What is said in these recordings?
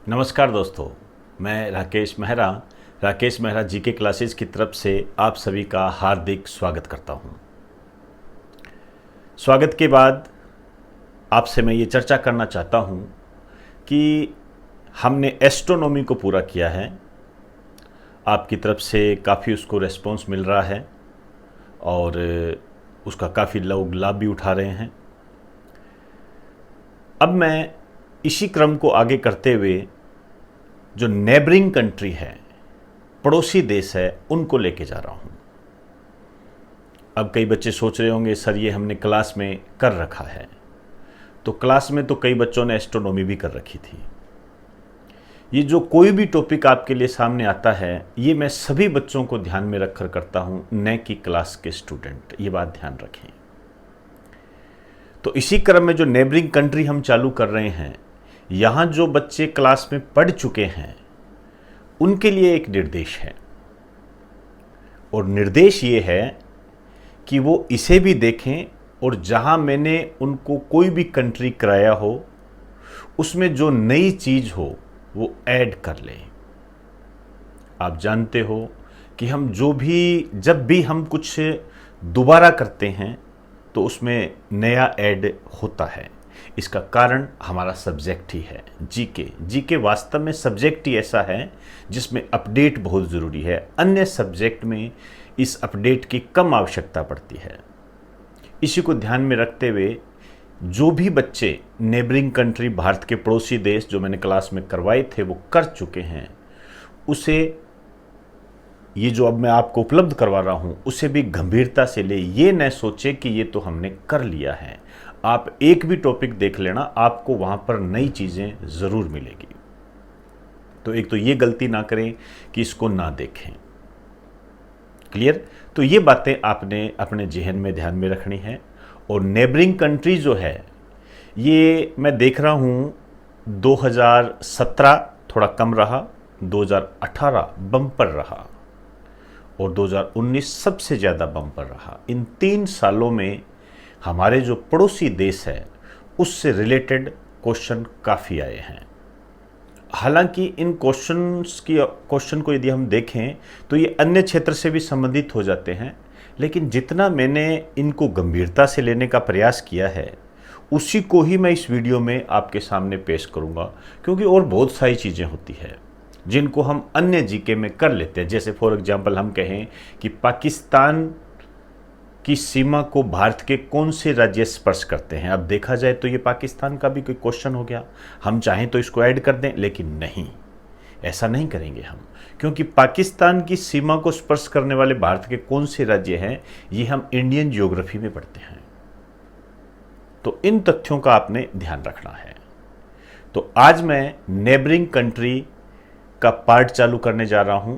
नमस्कार दोस्तों, मैं राकेश मेहरा जीके क्लासेस की तरफ से आप सभी का हार्दिक स्वागत करता हूं। स्वागत के बाद आपसे मैं ये चर्चा करना चाहता हूं कि हमने एस्ट्रोनॉमी को पूरा किया है। आपकी तरफ से काफ़ी उसको रेस्पॉन्स मिल रहा है और उसका काफ़ी लोग लाभ भी उठा रहे हैं। अब मैं इसी क्रम को आगे करते हुए जो नेबरिंग कंट्री है, पड़ोसी देश है, उनको लेके जा रहा हूं। अब कई बच्चे सोच रहे होंगे सर ये हमने क्लास में कर रखा है। तो क्लास में तो कई बच्चों ने एस्ट्रोनॉमी भी कर रखी थी। ये जो कोई भी टॉपिक आपके लिए सामने आता है, ये मैं सभी बच्चों को ध्यान में रखकर करता हूं, न कि क्लास के स्टूडेंट। ये बात ध्यान रखें। तो इसी क्रम में जो नेबरिंग कंट्री हम चालू कर रहे हैं, यहाँ जो बच्चे क्लास में पढ़ चुके हैं उनके लिए एक निर्देश है, और निर्देश ये है कि वो इसे भी देखें और जहाँ मैंने उनको कोई भी कंट्री कराया हो उसमें जो नई चीज़ हो वो ऐड कर लें। आप जानते हो कि हम जब भी हम कुछ दोबारा करते हैं तो उसमें नया ऐड होता है। इसका कारण हमारा सब्जेक्ट ही है, जीके वास्तव में सब्जेक्ट ही ऐसा है जिसमें अपडेट बहुत ज़रूरी है। अन्य सब्जेक्ट में इस अपडेट की कम आवश्यकता पड़ती है। इसी को ध्यान में रखते हुए जो भी बच्चे नेबरिंग कंट्री, भारत के पड़ोसी देश जो मैंने क्लास में करवाए थे वो कर चुके हैं, उसे ये जो अब मैं आपको उपलब्ध करवा रहा हूँ उसे भी गंभीरता से ले। ये न सोचे कि ये तो हमने कर लिया है। आप एक भी टॉपिक देख लेना, आपको वहाँ पर नई चीज़ें ज़रूर मिलेगी। तो एक तो ये गलती ना करें कि इसको ना देखें। क्लियर? तो ये बातें आपने अपने जहन में ध्यान में रखनी है। और नेबरिंग कंट्री जो है, ये मैं देख रहा हूँ 2017 थोड़ा कम रहा, 2018 बम्पर रहा और 2019 सबसे ज़्यादा बम्पर रहा। इन 3 सालों में हमारे जो पड़ोसी देश है उससे रिलेटेड क्वेश्चन काफ़ी आए हैं। हालांकि इन क्वेश्चन को यदि हम देखें तो ये अन्य क्षेत्र से भी संबंधित हो जाते हैं, लेकिन जितना मैंने इनको गंभीरता से लेने का प्रयास किया है उसी को ही मैं इस वीडियो में आपके सामने पेश करूंगा, क्योंकि और बहुत सारी चीज़ें होती है जिनको हम अन्य जीके में कर लेते हैं। जैसे फॉर एग्जांपल हम कहें कि पाकिस्तान की सीमा को भारत के कौन से राज्य स्पर्श करते हैं। अब देखा जाए तो ये पाकिस्तान का भी कोई क्वेश्चन हो गया। हम चाहें तो इसको ऐड कर दें, लेकिन नहीं, ऐसा नहीं करेंगे हम, क्योंकि पाकिस्तान की सीमा को स्पर्श करने वाले भारत के कौन से राज्य हैं ये हम इंडियन ज्योग्राफी में पढ़ते हैं। तो इन तथ्यों का आपने ध्यान रखना है। तो आज मैं नेबरिंग कंट्री का पार्ट चालू करने जा रहा हूं।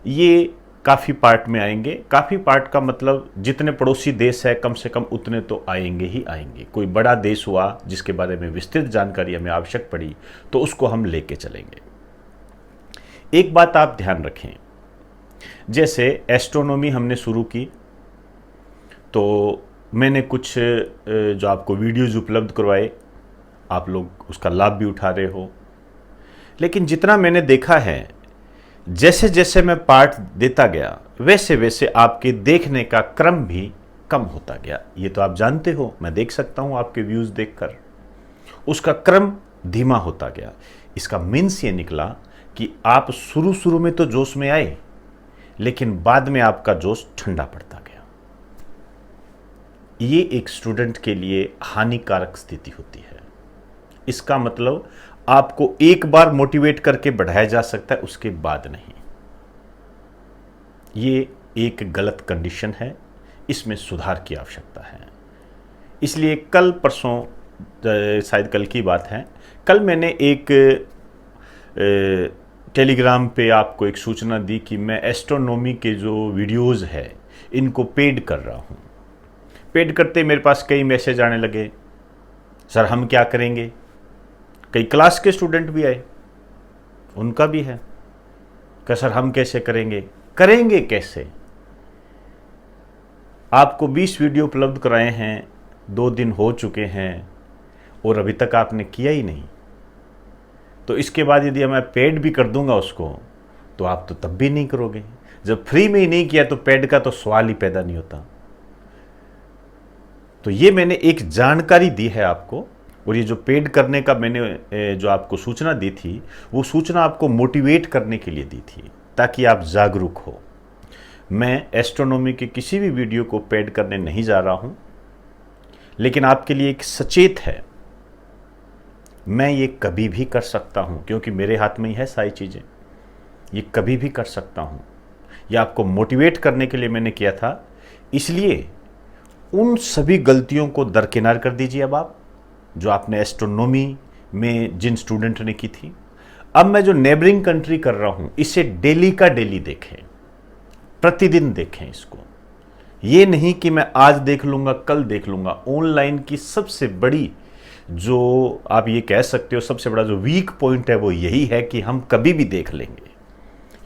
ये काफ़ी पार्ट में आएंगे। काफ़ी पार्ट का मतलब जितने पड़ोसी देश है कम से कम उतने तो आएंगे ही आएंगे। कोई बड़ा देश हुआ जिसके बारे में विस्तृत जानकारी हमें आवश्यक पड़ी तो उसको हम लेके चलेंगे। एक बात आप ध्यान रखें, जैसे एस्ट्रोनॉमी हमने शुरू की तो मैंने कुछ जो आपको वीडियोज उपलब्ध करवाए, आप लोग उसका लाभ भी उठा रहे हो, लेकिन जितना मैंने देखा है जैसे जैसे मैं पार्ट देता गया वैसे वैसे आपके देखने का क्रम भी कम होता गया। ये तो आप जानते हो, मैं देख सकता हूं आपके व्यूज़ देखकर, उसका क्रम धीमा होता गया। इसका मीन्स ये निकला कि आप शुरू में तो जोश में आए, लेकिन बाद में आपका जोश ठंडा पड़ता गया। ये एक स्टूडेंट के लिए हानिकारक स्थिति होती है। इसका मतलब आपको एक बार मोटिवेट करके बढ़ाया जा सकता है, उसके बाद नहीं। ये एक गलत कंडीशन है, इसमें सुधार की आवश्यकता है। इसलिए कल परसों, शायद कल की बात है, कल मैंने एक टेलीग्राम पे आपको एक सूचना दी कि मैं एस्ट्रोनॉमी के जो वीडियोस है इनको पेड कर रहा हूँ। पेड करते मेरे पास कई मैसेज आने लगे, सर हम क्या करेंगे। कई क्लास के स्टूडेंट भी आए, उनका भी है कि सर हम कैसे करेंगे। करेंगे कैसे? आपको 20 वीडियो उपलब्ध कराए हैं, 2 दिन हो चुके हैं और अभी तक आपने किया ही नहीं। तो इसके बाद यदि मैं पेड भी कर दूंगा उसको, तो आप तो तब भी नहीं करोगे। जब फ्री में ही नहीं किया तो पेड का तो सवाल ही पैदा नहीं होता। तो ये मैंने एक जानकारी दी है आपको, और ये जो पेड करने का मैंने जो आपको सूचना दी थी, वो सूचना आपको मोटिवेट करने के लिए दी थी, ताकि आप जागरूक हो। मैं एस्ट्रोनॉमी के किसी भी वीडियो को पेड करने नहीं जा रहा हूं, लेकिन आपके लिए एक सचेत है, मैं ये कभी भी कर सकता हूं, क्योंकि मेरे हाथ में ही है सारी चीज़ें। ये कभी भी कर सकता हूं। ये आपको मोटिवेट करने के लिए मैंने किया था। इसलिए उन सभी गलतियों को दरकिनार कर दीजिए अब आप, जो आपने एस्ट्रोनॉमी में जिन स्टूडेंट ने की थी। अब मैं जो नेबरिंग कंट्री कर रहा हूं, इसे डेली का डेली देखें, प्रतिदिन देखें इसको। ये नहीं कि मैं आज देख लूंगा, कल देख लूंगा। ऑनलाइन की सबसे बड़ी, जो आप ये कह सकते हो सबसे बड़ा जो वीक पॉइंट है, वो यही है कि हम कभी भी देख लेंगे।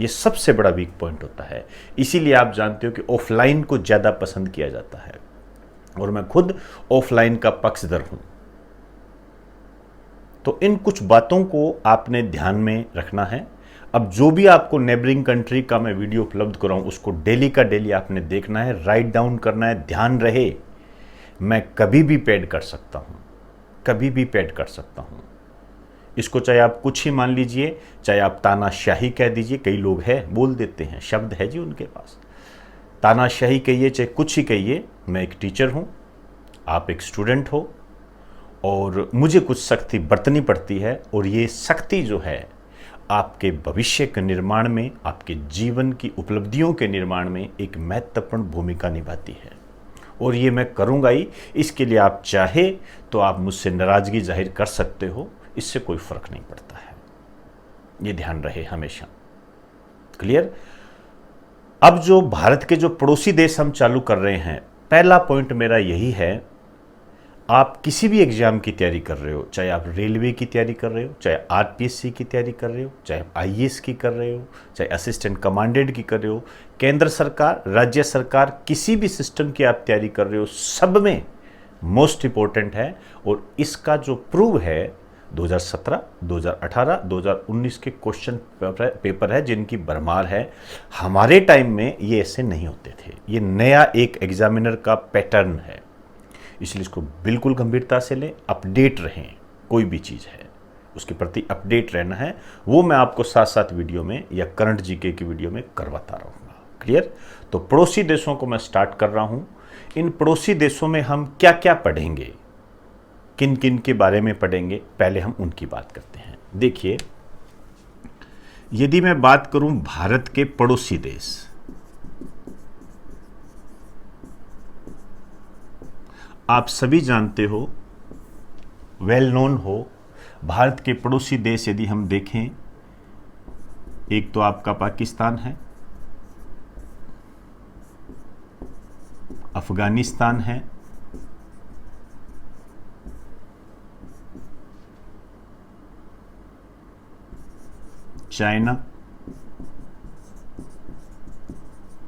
ये सबसे बड़ा वीक पॉइंट होता है। इसीलिए आप जानते हो कि ऑफलाइन को ज़्यादा पसंद किया जाता है, और मैं खुद ऑफलाइन का पक्षधर हूं। तो इन कुछ बातों को आपने ध्यान में रखना है। अब जो भी आपको नेबरिंग कंट्री का मैं वीडियो उपलब्ध कराऊं, उसको डेली का डेली आपने देखना है, राइट डाउन करना है। ध्यान रहे, मैं कभी भी पेड कर सकता हूं, कभी भी पेड कर सकता हूं। इसको चाहे आप कुछ ही मान लीजिए, चाहे आप तानाशाही कह दीजिए। कई लोग हैं बोल देते हैं, शब्द है जी उनके पास, तानाशाही कहिए चाहे कुछ ही कहिए। मैं एक टीचर हूं, आप एक स्टूडेंट हो, और मुझे कुछ सख्ती बरतनी पड़ती है। और ये सख्ती जो है आपके भविष्य के निर्माण में, आपके जीवन की उपलब्धियों के निर्माण में एक महत्वपूर्ण भूमिका निभाती है, और ये मैं करूँगा ही। इसके लिए आप चाहे तो आप मुझसे नाराज़गी जाहिर कर सकते हो, इससे कोई फ़र्क नहीं पड़ता है। ये ध्यान रहे हमेशा। क्लियर? अब जो भारत के जो पड़ोसी देश हम चालू कर रहे हैं, पहला पॉइंट मेरा यही है, आप किसी भी एग्जाम की तैयारी कर रहे हो, चाहे आप रेलवे की तैयारी कर रहे हो, चाहे आरपीएससी की तैयारी कर रहे हो, चाहे आईएएस की कर रहे हो, चाहे असिस्टेंट कमांडेंट की कर रहे हो, केंद्र सरकार, राज्य सरकार, किसी भी सिस्टम की आप तैयारी कर रहे हो, सब में मोस्ट इंपॉर्टेंट है। और इसका जो प्रूव है 2017, 2018, 2019 के क्वेश्चन पेपर है, जिनकी भरमार है। हमारे टाइम में ये ऐसे नहीं होते थे। ये नया एक एग्जामिनर का पैटर्न है, इसलिए इसको बिल्कुल गंभीरता से लें। अपडेट रहें, कोई भी चीज़ है उसके प्रति अपडेट रहना है। वो मैं आपको साथ साथ वीडियो में या करंट जीके की वीडियो में करवाता रहूँगा। क्लियर? तो पड़ोसी देशों को मैं स्टार्ट कर रहा हूँ। इन पड़ोसी देशों में हम क्या क्या पढ़ेंगे, किन किन के बारे में पढ़ेंगे, पहले हम उनकी बात करते हैं। देखिए, यदि मैं बात करूं भारत के पड़ोसी देश, आप सभी जानते हो, वेल नोन हो, भारत के पड़ोसी देश यदि हम देखें, एक तो आपका पाकिस्तान है, अफगानिस्तान है, चाइना,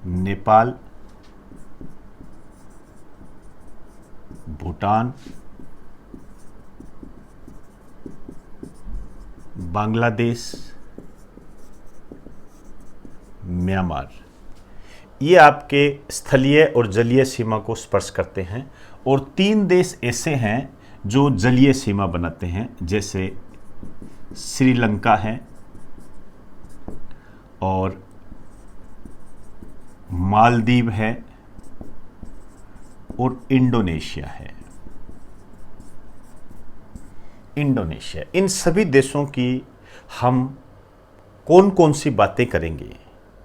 नेपाल, भूटान, बांग्लादेश, म्यांमार। ये आपके स्थलीय और जलीय सीमा को स्पर्श करते हैं। और 3 देश ऐसे हैं जो जलीय सीमा बनाते हैं, जैसे श्रीलंका है, और मालदीव है, और इंडोनेशिया है। इंडोनेशिया, इन सभी देशों की हम कौन कौन सी बातें करेंगे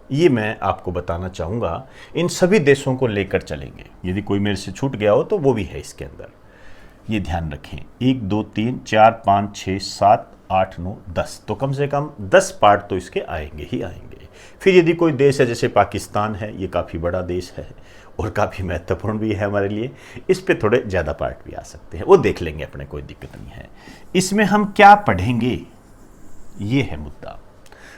ये मैं आपको बताना चाहूँगा। इन सभी देशों को लेकर चलेंगे। यदि कोई मेरे से छूट गया हो तो वो भी है इसके अंदर, ये ध्यान रखें। 1 2 3 4 5 6 7 8 9 10, तो कम से कम 10 पार्ट तो इसके आएंगे ही आएंगे। फिर यदि कोई देश है जैसे पाकिस्तान है, ये काफ़ी बड़ा देश है और काफ़ी महत्वपूर्ण भी है हमारे लिए, इस पे थोड़े ज़्यादा पार्ट भी आ सकते हैं, वो देख लेंगे अपने, कोई दिक्कत नहीं है। इसमें हम क्या पढ़ेंगे ये है मुद्दा।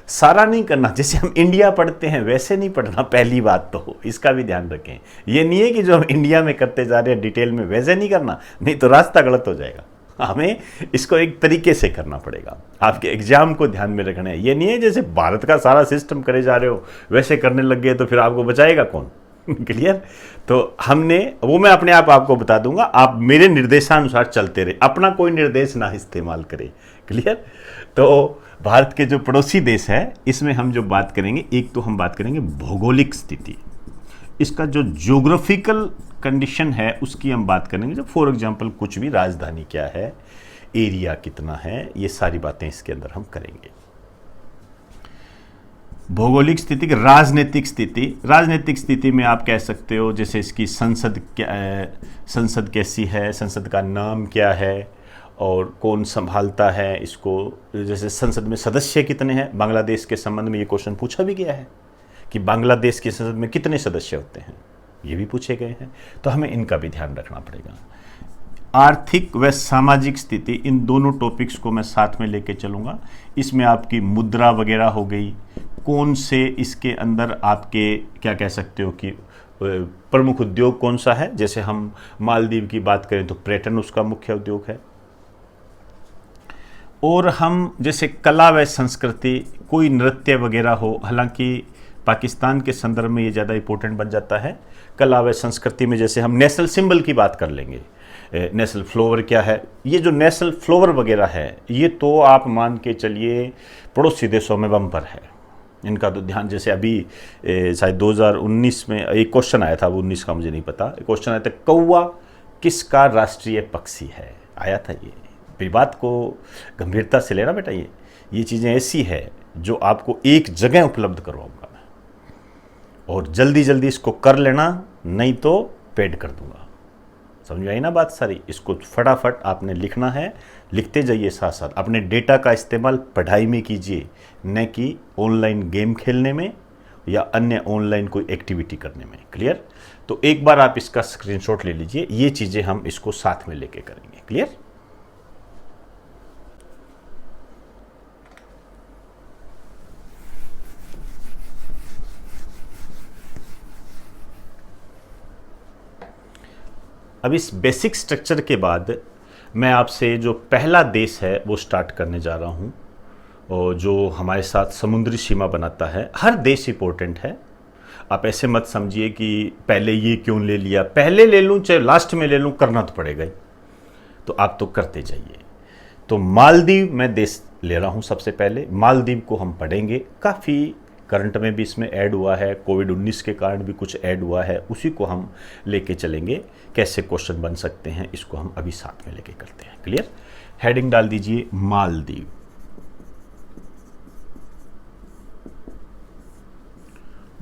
सारा नहीं करना, जैसे हम इंडिया पढ़ते हैं वैसे नहीं पढ़ना, पहली बात तो इसका भी ध्यान रखें। ये नहीं है कि जो हम इंडिया में करते जा रहे हैं डिटेल में वैसे नहीं करना, नहीं तो रास्ता गलत हो जाएगा। हमें इसको एक तरीके से करना पड़ेगा, आपके एग्जाम को ध्यान में रखना है। ये नहीं है जैसे भारत का सारा सिस्टम करे जा रहे हो वैसे करने लग गए तो फिर आपको बचाएगा कौन। क्लियर? तो हमने वो, मैं अपने आप आपको बता दूंगा, आप मेरे निर्देशानुसार चलते रहे, अपना कोई निर्देश ना इस्तेमाल करें। क्लियर? तो भारत के जो पड़ोसी देश है इसमें हम जो बात करेंगे, एक तो हम बात करेंगे भौगोलिक स्थिति, इसका जो ज्योग्राफिकल कंडीशन है उसकी हम बात करेंगे। जो फॉर एग्जांपल कुछ भी, राजधानी क्या है, एरिया कितना है, ये सारी बातें इसके अंदर हम करेंगे। भौगोलिक स्थिति, राजनीतिक स्थिति, राजनीतिक स्थिति में आप कह सकते हो जैसे इसकी संसद क्या, संसद कैसी है, संसद का नाम क्या है और कौन संभालता है इसको, जैसे संसद में सदस्य कितने हैं। बांग्लादेश के संबंध में ये क्वेश्चन पूछा भी गया है कि बांग्लादेश की संसद में कितने सदस्य होते हैं, ये भी पूछे गए हैं, तो हमें इनका भी ध्यान रखना पड़ेगा। आर्थिक व सामाजिक स्थिति, इन दोनों टॉपिक्स को मैं साथ में लेके चलूँगा। इसमें आपकी मुद्रा वगैरह हो गई, कौन से इसके अंदर आपके क्या कह सकते हो कि प्रमुख उद्योग कौन सा है। जैसे हम मालदीव की बात करें तो पर्यटन उसका मुख्य उद्योग है। और हम जैसे कला व संस्कृति, कोई नृत्य वगैरह हो, हालांकि पाकिस्तान के संदर्भ में ये ज़्यादा इंपॉर्टेंट बन जाता है। कला व संस्कृति में जैसे हम नेशनल सिंबल की बात कर लेंगे, नेशनल फ्लावर क्या है, ये जो नेशनल फ्लावर वगैरह है ये तो आप मान के चलिए पड़ोसी देशों में बम्पर है, इनका तो ध्यान। जैसे अभी शायद 2019 में एक क्वेश्चन आया था, वो 19 का मुझे नहीं पता, क्वेश्चन आया था कौवा किसका राष्ट्रीय पक्षी है, आया था ये। फिर बात को गंभीरता से लेना बेटा, ये चीज़ें ऐसी है जो आपको एक जगह उपलब्ध करवाऊंगा मैं, और जल्दी जल्दी इसको कर लेना, नहीं तो पेड कर दूंगा। समझ आई ना बात सारी? इसको फटाफट आपने लिखना है, लिखते जाइए, साथ साथ अपने डेटा का इस्तेमाल पढ़ाई में कीजिए, न कि ऑनलाइन गेम खेलने में या अन्य ऑनलाइन कोई एक्टिविटी करने में। क्लियर? तो एक बार आप इसका स्क्रीनशॉट ले लीजिए, ये चीज़ें हम इसको साथ में लेके करेंगे। क्लियर? अब इस बेसिक स्ट्रक्चर के बाद मैं आपसे जो पहला देश है वो स्टार्ट करने जा रहा हूँ, और जो हमारे साथ समुद्री सीमा बनाता है। हर देश इंपॉर्टेंट है, आप ऐसे मत समझिए कि पहले ये क्यों ले लिया, पहले ले लूँ चाहे लास्ट में ले लूँ, करना तो पड़ेगा ही, तो आप तो करते जाइए। तो मालदीव मैं देश ले रहा हूँ सबसे पहले। मालदीव को हम पढ़ेंगे, काफ़ी करंट में भी इसमें ऐड हुआ है, कोविड-19 के कारण भी कुछ ऐड हुआ है, उसी को हम लेके चलेंगे। कैसे क्वेश्चन बन सकते हैं इसको हम अभी साथ में लेके करते हैं। क्लियर? हेडिंग डाल दीजिए मालदीव।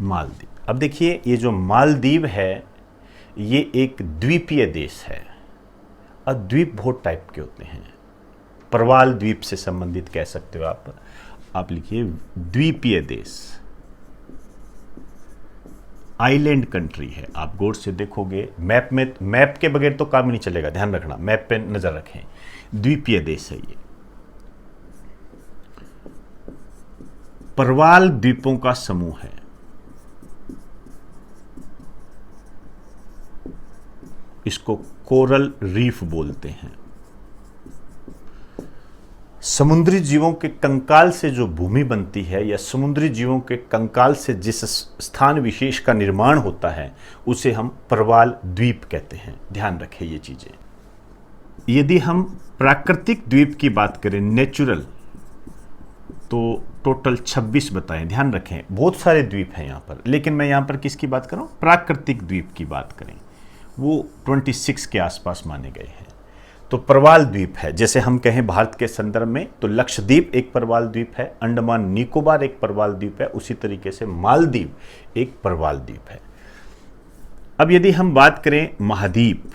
मालदीव, अब देखिए ये जो मालदीव है ये एक द्वीपीय देश है। अब द्वीप बहुत टाइप के होते हैं, प्रवाल द्वीप से संबंधित कह सकते हो आप लिखिए द्वीपीय देश, आइलैंड कंट्री है। आप गौर से देखोगे मैप में, मैप के बगैर तो काम ही नहीं चलेगा, ध्यान रखना, मैप पे नजर रखें। द्वीपीय देश है ये, प्रवाल द्वीपों का समूह है। इसको कोरल रीफ बोलते हैं। समुद्री जीवों के कंकाल से जो भूमि बनती है या समुद्री जीवों के कंकाल से जिस स्थान विशेष का निर्माण होता है उसे हम प्रवाल द्वीप कहते हैं। ध्यान रखें ये चीजें। यदि हम प्राकृतिक द्वीप की बात करें, नेचुरल, तो टोटल 26 बताएं। ध्यान रखें बहुत सारे द्वीप हैं यहाँ पर, लेकिन मैं यहाँ पर किसकी बात कर रहा हूँ? प्राकृतिक द्वीप की बात करें। वो 26 के आसपास माने गए हैं। तो प्रवाल द्वीप है, जैसे हम कहें भारत के संदर्भ में तो लक्षद्वीप एक प्रवाल द्वीप है, अंडमान निकोबार एक प्रवाल द्वीप है, उसी तरीके से मालदीव एक प्रवाल द्वीप है। अब यदि हम बात करें महाद्वीप,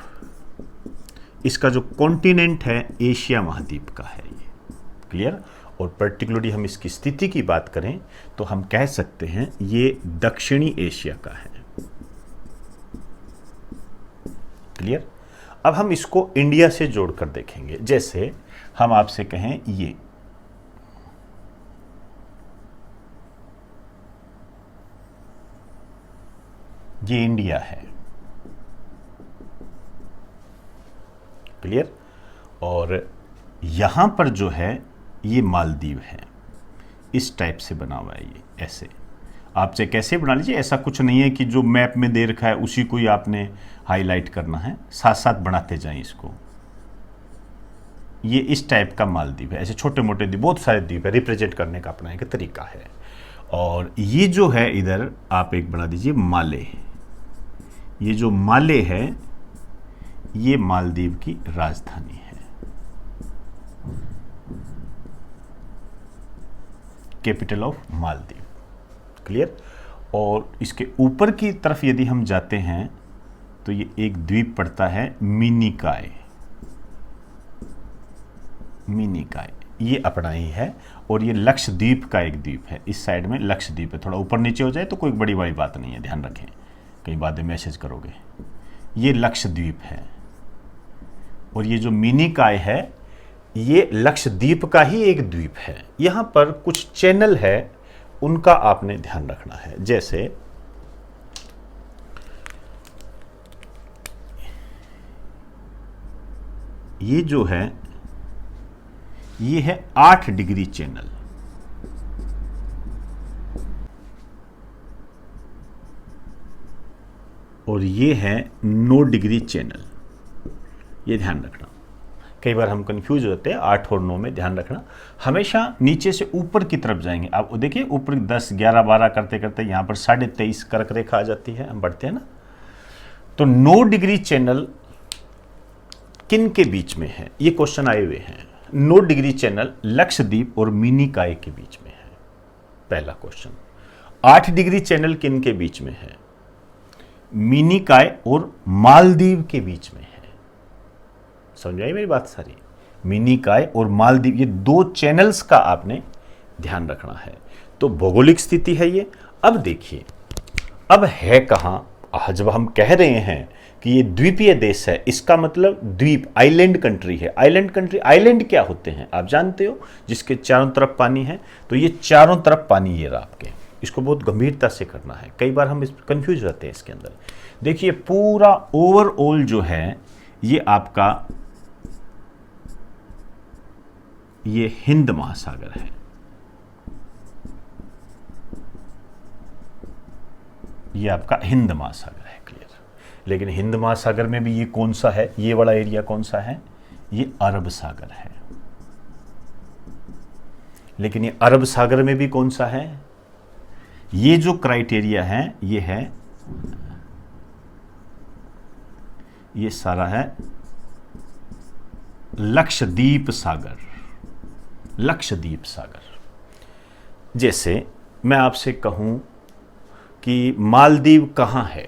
इसका जो कॉन्टिनेंट है एशिया महाद्वीप का है ये, क्लियर। और पर्टिकुलरली हम इसकी स्थिति की बात करें तो हम कह सकते हैं ये दक्षिणी एशिया का है, क्लियर। अब हम इसको इंडिया से जोड़कर देखेंगे। जैसे हम आपसे कहें ये इंडिया है, क्लियर। और यहां पर जो है ये मालदीव है, इस टाइप से बना हुआ है ये, ऐसे आपसे कैसे बना लीजिए। ऐसा कुछ नहीं है कि जो मैप में दे रखा है उसी को ही आपने हाईलाइट करना है, साथ साथ बढ़ाते जाएं इसको। ये इस टाइप का मालदीव है, ऐसे छोटे मोटे द्वीप, बहुत सारे द्वीप है, रिप्रेजेंट करने का अपना एक तरीका है। और ये जो है इधर आप एक बना दीजिए माले, ये जो माले है ये मालदीव की राजधानी है, कैपिटल ऑफ मालदीव, क्लियर। और इसके ऊपर की तरफ यदि हम जाते हैं तो ये एक द्वीप पड़ता है मिनिकॉय, ये अपना ही है। और ये लक्षद्वीप का एक द्वीप है, इस साइड में लक्षद्वीप है, थोड़ा ऊपर नीचे हो जाए तो कोई बड़ी बड़ी बात नहीं है, ध्यान रखें, कई बाद में मैसेज करोगे। ये लक्षद्वीप है और ये जो मिनिकॉय है ये लक्षद्वीप का ही एक द्वीप है। यहां पर कुछ चैनल है, उनका आपने ध्यान रखना है। जैसे ये जो है ये है 8 डिग्री चैनल, और ये है 9 डिग्री चैनल, ये ध्यान रखना। कई बार हम कंफ्यूज होते हैं 8 और 9 में, ध्यान रखना। हमेशा नीचे से ऊपर की तरफ जाएंगे। आप देखिए ऊपर 10, 11, 12 करते करते यहाँ पर 23.5 कर्क रेखा आ जाती है, हम बढ़ते हैं ना। तो 9 डिग्री चैनल किन के बीच में है, ये क्वेश्चन आए हुए हैं। 9 डिग्री चैनल लक्षद्वीप और मिनिकॉय के बीच में है, पहला क्वेश्चन। 8 डिग्री चैनल किन के बीच में है, मिनिकॉय और मालदीव के बीच में है। समझ आई मेरी बात सारी। मिनिकॉय और मालदीव, ये 2 चैनल्स का आपने ध्यान रखना है। तो भौगोलिक स्थिति है ये। अब देखिए अब है कहां, जब हम कह रहे हैं कि ये द्वीपीय देश है, इसका मतलब द्वीप, आइलैंड कंट्री है। आइलैंड कंट्री, आइलैंड क्या होते हैं आप जानते हो, जिसके चारों तरफ पानी है। तो ये चारों तरफ पानी ये रहा आपके, इसको बहुत गंभीरता से करना है। कई बार हम इस कंफ्यूज रहते हैं इसके अंदर। देखिए पूरा ओवरऑल जो है ये आपका ये हिंद महासागर है, ये आपका हिंद महासागर है, क्लियर। लेकिन हिंद महासागर में भी ये कौन सा है, ये वाला एरिया कौन सा है, ये अरब सागर है। लेकिन ये अरब सागर में भी कौन सा है, ये जो क्राइटेरिया है ये है, ये सारा है लक्षद्वीप सागर, लक्षद्वीप सागर। जैसे मैं आपसे कहूं कि मालदीव कहां है,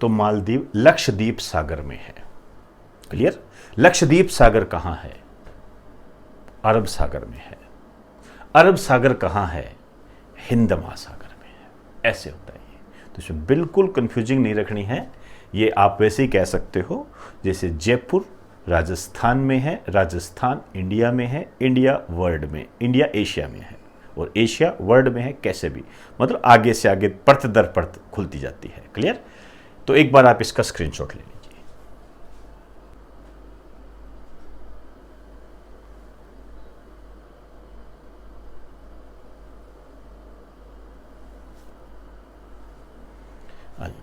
तो मालदीव लक्षद्वीप सागर में है, क्लियर। लक्षद्वीप सागर कहां है, अरब सागर में है। अरब सागर कहां है, हिंद महासागर में है। ऐसे होता है ये, तो इसमें बिल्कुल कंफ्यूजिंग नहीं रखनी है। ये आप वैसे ही कह सकते हो जैसे जयपुर राजस्थान में है, राजस्थान इंडिया में है, इंडिया वर्ल्ड में, इंडिया एशिया में है और एशिया वर्ल्ड में है। कैसे भी मतलब आगे से आगे परत दर परत खुलती जाती है, क्लियर। तो एक बार आप इसका स्क्रीनशॉट ले लीजिए।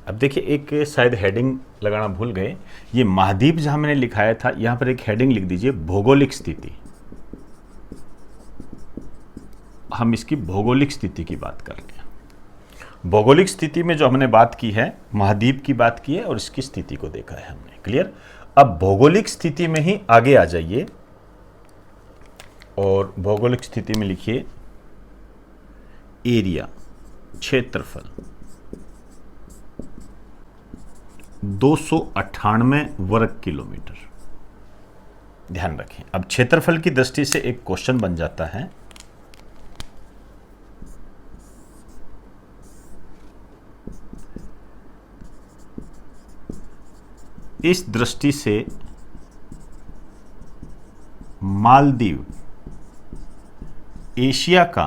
अब देखिए एक शायद हेडिंग लगाना भूल गए, ये महाद्वीप जहां मैंने लिखाया था यहां पर एक हेडिंग लिख दीजिए भौगोलिक स्थिति। हम इसकी भौगोलिक स्थिति की बात कर रहे हैं। भौगोलिक स्थिति में जो हमने बात की है, महाद्वीप की बात की है और इसकी स्थिति को देखा है हमने। क्लियर। अब भौगोलिक स्थिति में ही आगे आ जाइए और भौगोलिक स्थिति में लिखिए एरिया, क्षेत्रफल 298 वर्ग किलोमीटर। ध्यान रखें, अब क्षेत्रफल की दृष्टि से एक क्वेश्चन बन जाता है। इस दृष्टि से मालदीव एशिया का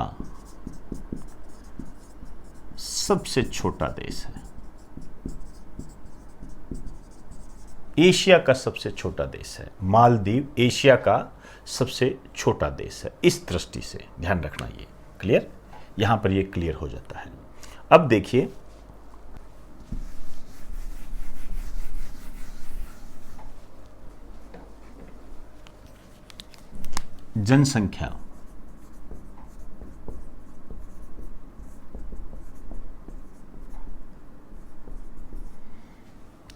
सबसे छोटा देश है। एशिया का सबसे छोटा देश है मालदीव, एशिया का सबसे छोटा देश है। इस दृष्टि से ध्यान रखना, ये क्लियर, यहां पर ये क्लियर हो जाता है। अब देखिए जनसंख्या,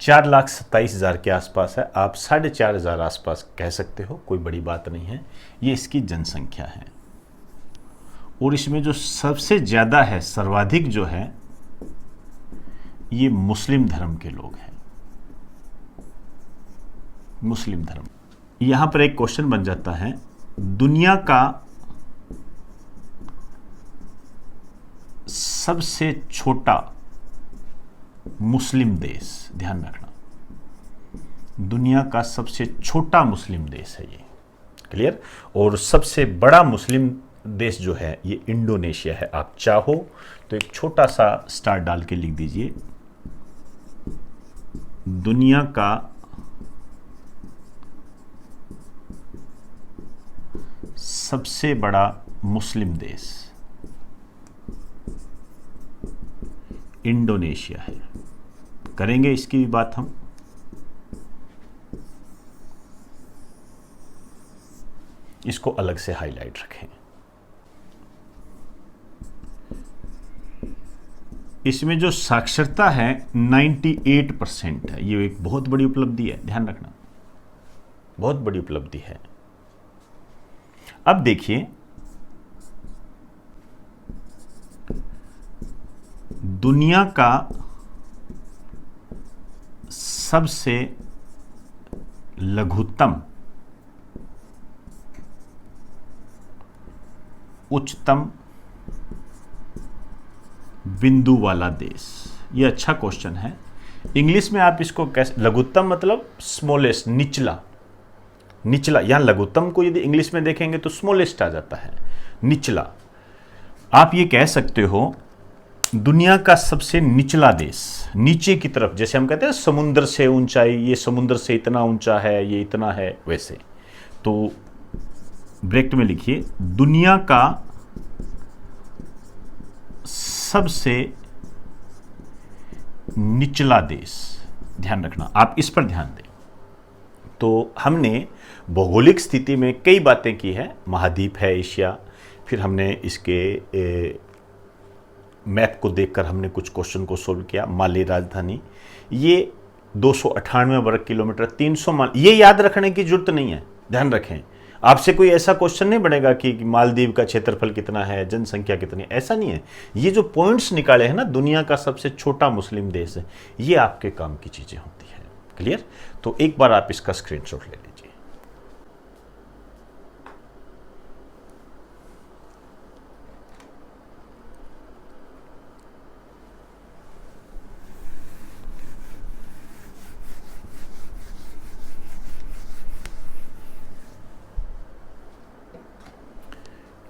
चार लाख 27,000 के आसपास है। आप 4,500 आसपास कह सकते हो, कोई बड़ी बात नहीं है। ये इसकी जनसंख्या है और इसमें जो सबसे ज्यादा है, सर्वाधिक जो है, ये मुस्लिम धर्म के लोग हैं। मुस्लिम धर्म। यहां पर एक क्वेश्चन बन जाता है, दुनिया का सबसे छोटा मुस्लिम देश, ध्यान रखना, दुनिया का सबसे छोटा मुस्लिम देश है ये। क्लियर। और सबसे बड़ा मुस्लिम देश जो है ये इंडोनेशिया है। आप चाहो तो एक छोटा सा स्टार डाल के लिख दीजिए, दुनिया का सबसे बड़ा मुस्लिम देश इंडोनेशिया है। करेंगे इसकी भी बात हम। इसको अलग से हाईलाइट रखें। इसमें जो साक्षरता है 98% है। ये एक बहुत बड़ी उपलब्धि है, ध्यान रखना, बहुत बड़ी उपलब्धि है। अब देखिए दुनिया का सबसे लघुत्तम उच्चतम बिंदु वाला देश। यह अच्छा क्वेश्चन है। इंग्लिश में आप इसको कैसे, लघुत्तम मतलब स्मॉलेस्ट, निचला। निचला, यहां लघुत्तम को यदि इंग्लिश में देखेंगे तो स्मॉलेस्ट आ जाता है, निचला। आप ये कह सकते हो दुनिया का सबसे निचला देश, नीचे की तरफ, जैसे हम कहते हैं समुद्र से ऊंचाई, ये समुद्र से इतना ऊंचा है, ये इतना है, वैसे। तो ब्रैकेट में लिखिए दुनिया का सबसे निचला देश। ध्यान रखना, आप इस पर ध्यान दें। तो हमने भौगोलिक स्थिति में कई बातें की है। महाद्वीप है एशिया, फिर हमने इसके मैप को देखकर हमने कुछ क्वेश्चन को सोल्व किया। माली राजधानी, ये 298 वर्ग किलोमीटर, 300 माइल। ये याद रखने की जरूरत नहीं है, ध्यान रखें। आपसे कोई ऐसा क्वेश्चन नहीं बनेगा कि मालदीव का क्षेत्रफल कितना है, जनसंख्या कितनी है, ऐसा नहीं है। ये जो पॉइंट्स निकाले हैं ना, दुनिया का सबसे छोटा मुस्लिम देश है, ये आपके काम की चीजें होती है। क्लियर। तो एक बार आप इसका स्क्रीनशॉट ले लीजिए।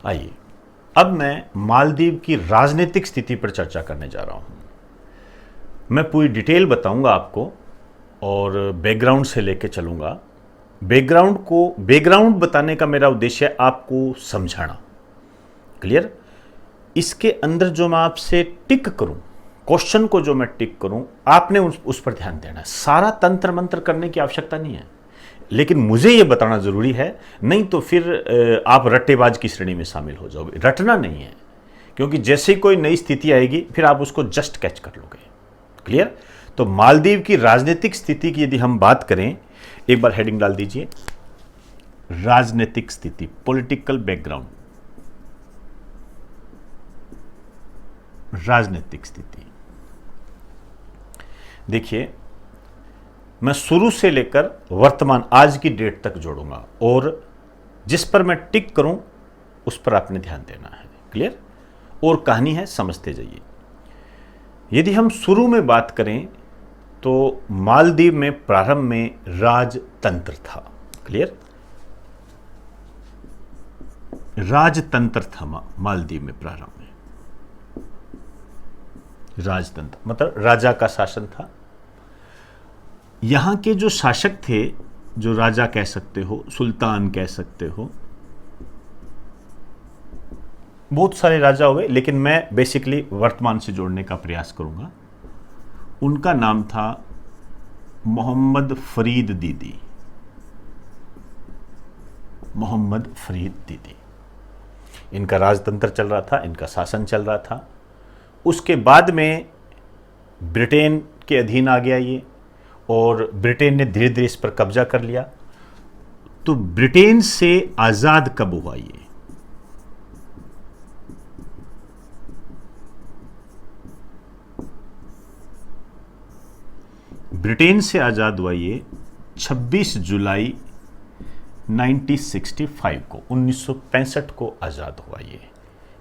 आइए, अब मैं मालदीव की राजनीतिक स्थिति पर चर्चा करने जा रहा हूं। मैं पूरी डिटेल बताऊंगा आपको और बैकग्राउंड से लेके चलूंगा। बैकग्राउंड बताने का मेरा उद्देश्य है आपको समझाना। क्लियर। इसके अंदर जो मैं आपसे टिक करूं, क्वेश्चन को जो मैं टिक करूं, आपने उस पर ध्यान देना है। सारा तंत्र मंत्र करने की आवश्यकता नहीं है, लेकिन मुझे यह बताना जरूरी है, नहीं तो फिर आप रट्टेबाज की श्रेणी में शामिल हो जाओगे। रटना नहीं है, क्योंकि जैसे ही कोई नई स्थिति आएगी फिर आप उसको जस्ट कैच कर लोगे। क्लियर? तो मालदीव की राजनीतिक स्थिति की यदि हम बात करें, एक बार हेडिंग डाल दीजिए, राजनीतिक स्थिति, पॉलिटिकल बैकग्राउंड, राजनीतिक स्थिति। देखिए, मैं शुरू से लेकर वर्तमान आज की डेट तक जोड़ूंगा और जिस पर मैं टिक करूं उस पर आपने ध्यान देना है। क्लियर? और कहानी है, समझते जाइए। यदि हम शुरू में बात करें तो मालदीव में प्रारंभ में राजतंत्र था। क्लियर? राजतंत्र था मालदीव में प्रारंभ में। राजतंत्र मतलब राजा का शासन था। यहां के जो शासक थे, जो राजा कह सकते हो, सुल्तान कह सकते हो, बहुत सारे राजा हुए, लेकिन मैं बेसिकली वर्तमान से जोड़ने का प्रयास करूंगा। उनका नाम था मोहम्मद फरीद दीदी। मोहम्मद फरीद दीदी। इनका राजतंत्र चल रहा था, इनका शासन चल रहा था। उसके बाद में ब्रिटेन के अधीन आ गया ये, और ब्रिटेन ने धीरे धीरे इस पर कब्जा कर लिया। तो ब्रिटेन से आजाद कब हुआ ये? ब्रिटेन से आजाद हुआ ये 26 जुलाई 1965 को, 1965 को आजाद हुआ ये।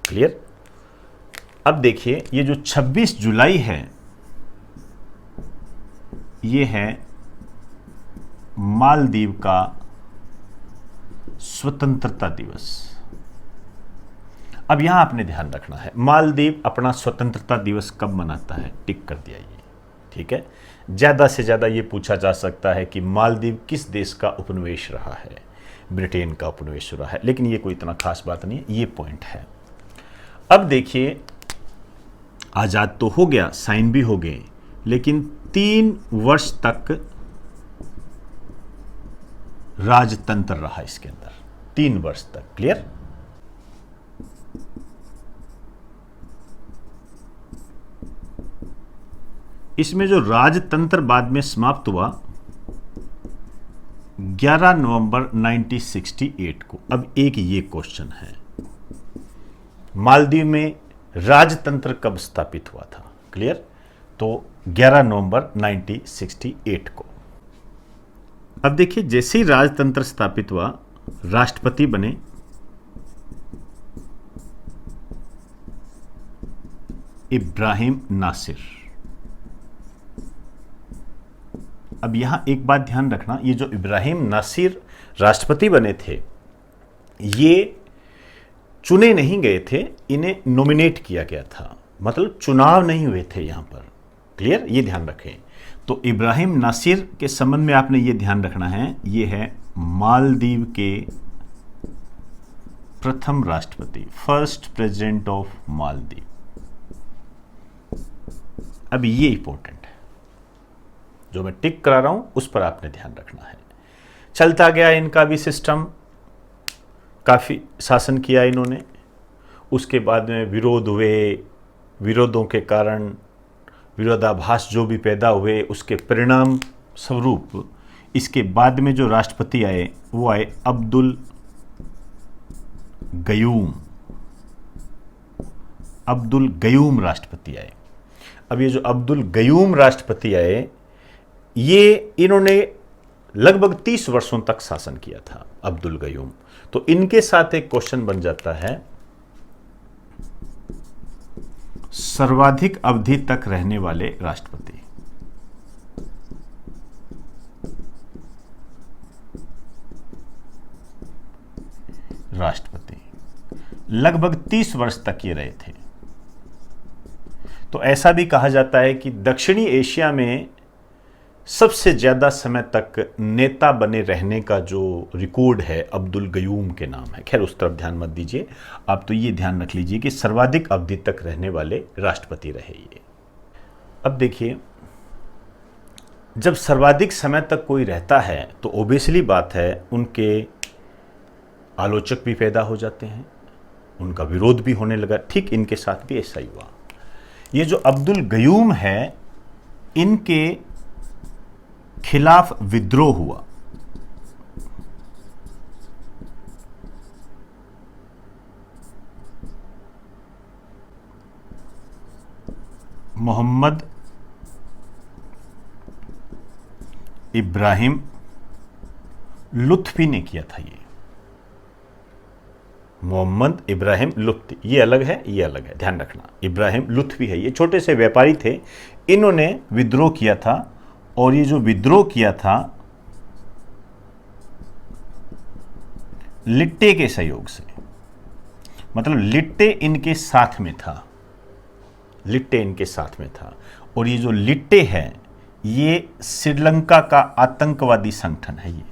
क्लियर? अब देखिए, ये जो 26 जुलाई है, ये है मालदीव का स्वतंत्रता दिवस। अब यहां आपने ध्यान रखना है, मालदीव अपना स्वतंत्रता दिवस कब मनाता है? टिक कर दिया ये। ठीक है? ज्यादा से ज्यादा ये पूछा जा सकता है कि मालदीव किस देश का उपनिवेश रहा है? ब्रिटेन का उपनिवेश रहा है, लेकिन ये कोई इतना खास बात नहीं है, ये पॉइंट है। अब देखिए, आजाद तो हो गया, साइन भी हो गए, लेकिन 3 वर्ष तक राजतंत्र रहा इसके अंदर, 3 वर्ष तक। क्लियर? इसमें जो राजतंत्र बाद में समाप्त हुआ 11 नवंबर 1968 को। अब एक ये क्वेश्चन है, मालदीव में राजतंत्र कब स्थापित हुआ था? क्लियर? तो 11 नवंबर 1968 को। अब देखिए, जैसे ही राजतंत्र स्थापित हुआ, राष्ट्रपति बने इब्राहिम नासिर। अब यहां एक बात ध्यान रखना, ये जो इब्राहिम नासिर राष्ट्रपति बने थे, ये चुने नहीं गए थे, इन्हें नॉमिनेट किया गया था, मतलब चुनाव नहीं हुए थे यहां पर। क्लियर? ये ध्यान रखें। तो इब्राहिम नासिर के संबंध में आपने ये ध्यान रखना है, ये है मालदीव के प्रथम राष्ट्रपति, फर्स्ट प्रेसिडेंट ऑफ मालदीव। अब ये इंपॉर्टेंट है, जो मैं टिक करा रहा हूं उस पर आपने ध्यान रखना है। चलता गया इनका भी सिस्टम, काफी शासन किया इन्होंने। उसके बाद में विरोध हुए, विरोधों के कारण विरोधाभास जो भी पैदा हुए, उसके परिणाम स्वरूप इसके बाद में जो राष्ट्रपति आए वो आए अब्दुल गयूम। अब्दुल गयूम राष्ट्रपति आए। अब ये जो अब्दुल गयूम राष्ट्रपति आए, ये इन्होंने लगभग 30 वर्षों तक शासन किया था, अब्दुल गयूम। तो इनके साथ एक क्वेश्चन बन जाता है, सर्वाधिक अवधि तक रहने वाले राष्ट्रपति। लगभग 30 वर्ष तक ये रहे थे। तो ऐसा भी कहा जाता है कि दक्षिणी एशिया में सबसे ज़्यादा समय तक नेता बने रहने का जो रिकॉर्ड है अब्दुल गयूम के नाम है। खैर उस तरफ ध्यान मत दीजिए, आप तो ये ध्यान रख लीजिए कि सर्वाधिक अवधि तक रहने वाले राष्ट्रपति रहे ये। अब देखिए, जब सर्वाधिक समय तक कोई रहता है तो ओबियसली बात है उनके आलोचक भी पैदा हो जाते हैं, उनका विरोध भी होने लगा। ठीक इनके साथ भी ऐसा ही हुआ। ये जो अब्दुल गयूम है, इनके खिलाफ विद्रोह हुआ। मोहम्मद इब्राहिम लुत्फी ने किया था। ये मोहम्मद इब्राहिम लुत्फी, ये अलग है, ये अलग है, ध्यान रखना। इब्राहिम लुत्फी है, ये छोटे से व्यापारी थे। इन्होंने विद्रोह किया था, और ये जो विद्रोह किया था लिट्टे के सहयोग से, मतलब लिट्टे इनके साथ में था, लिट्टे इनके साथ में था। और ये जो लिट्टे है, ये श्रीलंका का आतंकवादी संगठन है। ये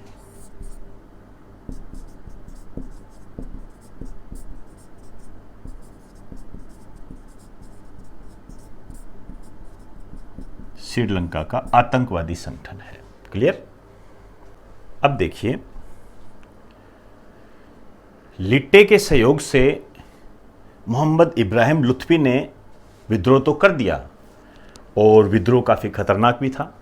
श्रीलंका का आतंकवादी संगठन है। क्लियर? अब देखिए, लिट्टे के सहयोग से मोहम्मद इब्राहिम लुत्फी ने विद्रोह तो कर दिया, और विद्रोह काफ़ी खतरनाक भी था।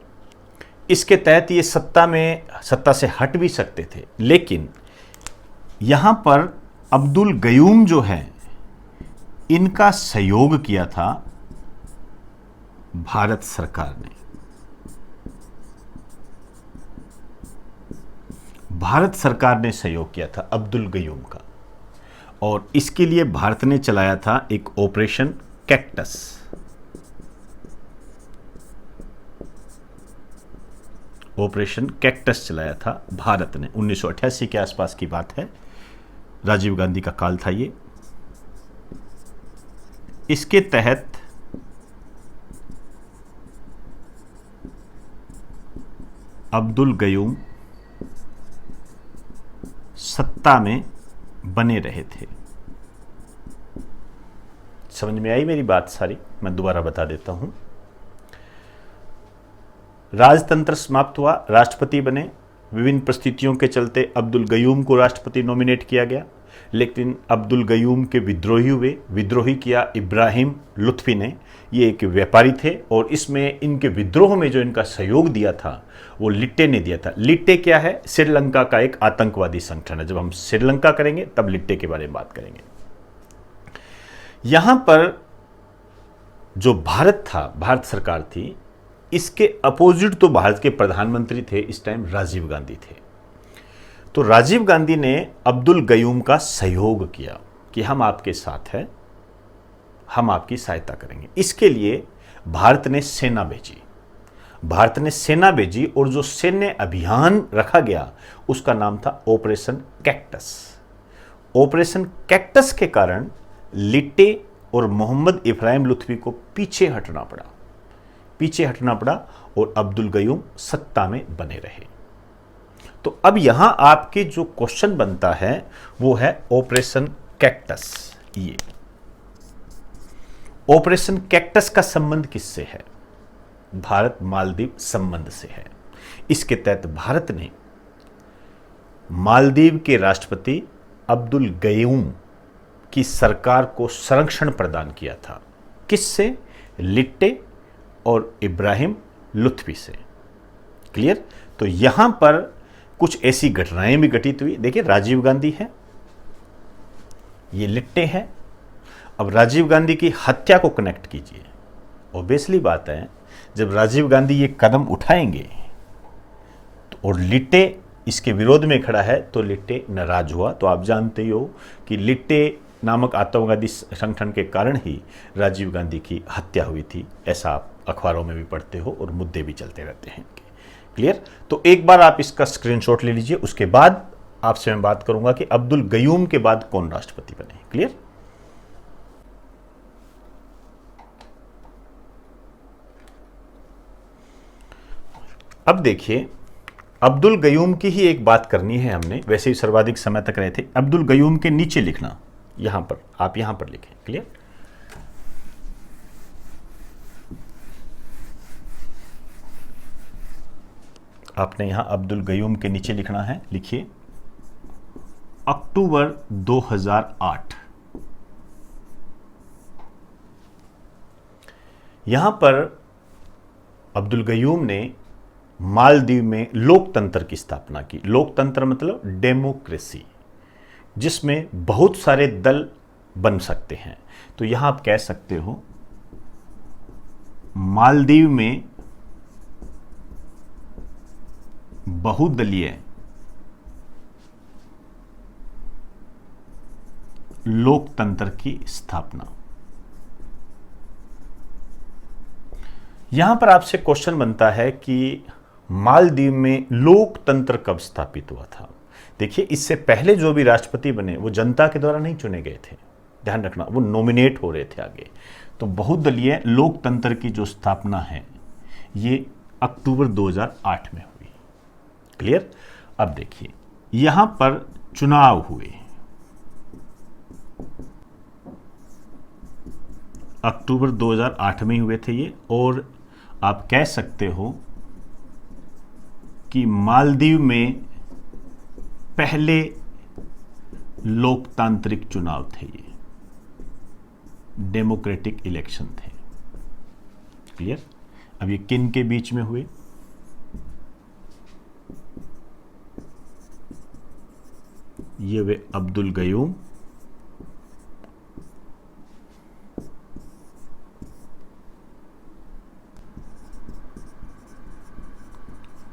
इसके तहत ये सत्ता से हट भी सकते थे, लेकिन यहाँ पर अब्दुल गयूम जो है, इनका सहयोग किया था भारत सरकार ने। भारत सरकार ने सहयोग किया था अब्दुल गयूम का, और इसके लिए भारत ने चलाया था एक ऑपरेशन कैक्टस। ऑपरेशन कैक्टस चलाया था भारत ने। 1988 के आसपास की बात है, राजीव गांधी का काल था ये। इसके तहत अब्दुल गयूम सत्ता में बने रहे थे। समझ में आई मेरी बात सारी? मैं दोबारा बता देता हूं। राजतंत्र समाप्त हुआ, राष्ट्रपति बने। विभिन्न परिस्थितियों के चलते अब्दुल गयूम को राष्ट्रपति नॉमिनेट किया गया, लेकिन अब्दुल गयूम के विद्रोही हुए। विद्रोही किया इब्राहिम लुत्फी ने। ये एक व्यापारी थे, और इसमें इनके विद्रोह में जो इनका सहयोग दिया था वो लिट्टे ने दिया था। लिट्टे क्या है? श्रीलंका का एक आतंकवादी संगठन है। जब हम श्रीलंका करेंगे तब लिट्टे के बारे में बात करेंगे। यहां पर जो भारत था, भारत सरकार थी, इसके अपोजिट तो भारत के प्रधानमंत्री थे इस टाइम, राजीव गांधी थे। तो राजीव गांधी ने अब्दुल गयूम का सहयोग किया कि हम आपके साथ हैं, हम आपकी सहायता करेंगे। इसके लिए भारत ने सेना भेजी। भारत ने सेना भेजी, और जो सैन्य अभियान रखा गया उसका नाम था ऑपरेशन कैक्टस। ऑपरेशन कैक्टस के कारण लिट्टे और मोहम्मद इब्राहिम लुत्फी को पीछे हटना पड़ा, और अब्दुल गयूम सत्ता में बने रहे। तो अब यहां आपके जो क्वेश्चन बनता है वो है ऑपरेशन कैक्टस। ये ऑपरेशन कैक्टस का संबंध किससे है? भारत मालदीव संबंध से है। इसके तहत भारत ने मालदीव के राष्ट्रपति अब्दुल गयूम की सरकार को संरक्षण प्रदान किया था। किससे? लिट्टे और इब्राहिम लुत्फी से। क्लियर? तो यहां पर कुछ ऐसी घटनाएं भी घटित हुई। देखिए, राजीव गांधी है, ये लिट्टे है। अब राजीव गांधी की हत्या को कनेक्ट कीजिए। ऑब्वियसली बात है, जब राजीव गांधी ये कदम उठाएंगे और लिट्टे इसके विरोध में खड़ा है, तो लिट्टे नाराज हुआ। तो आप जानते ही हो कि लिट्टे नामक आतंकवादी संगठन के कारण ही राजीव गांधी की हत्या हुई थी। ऐसा आप अखबारों में भी पढ़ते हो, और मुद्दे भी चलते रहते हैं। क्लियर? तो एक बार आप इसका स्क्रीनशॉट ले लीजिए, उसके बाद आपसे मैं बात करूंगा कि अब्दुल गयूम के बाद कौन राष्ट्रपति बने। क्लियर? अब देखिए, अब्दुल गयूम की ही एक बात करनी है हमने, वैसे ही सर्वाधिक समय तक रहे थे। अब्दुल गयूम के नीचे लिखना, यहां पर आप यहां पर लिखें। क्लियर? आपने यहां अब्दुल गयूम के नीचे लिखना है। लिखिए, अक्टूबर 2008 यहां पर अब्दुल गयूम ने मालदीव में लोकतंत्र की स्थापना की। लोकतंत्र मतलब डेमोक्रेसी, जिसमें बहुत सारे दल बन सकते हैं। तो यहां आप कह सकते हो मालदीव में बहुदलीय लोकतंत्र की स्थापना। यहां पर आपसे क्वेश्चन बनता है कि मालदीव में लोकतंत्र कब स्थापित हुआ था। देखिए, इससे पहले जो भी राष्ट्रपति बने वो जनता के द्वारा नहीं चुने गए थे, ध्यान रखना, वो नॉमिनेट हो रहे थे आगे। तो बहुदलीय लोकतंत्र की जो स्थापना है ये अक्टूबर 2008 में हुई। क्लियर। अब देखिए, यहां पर चुनाव हुए अक्टूबर 2008 में हुए थे ये, और आप कह सकते हो कि मालदीव में पहले लोकतांत्रिक चुनाव थे, ये डेमोक्रेटिक इलेक्शन थे। क्लियर। अब ये किन के बीच में हुए? ये वे अब्दुल गयूम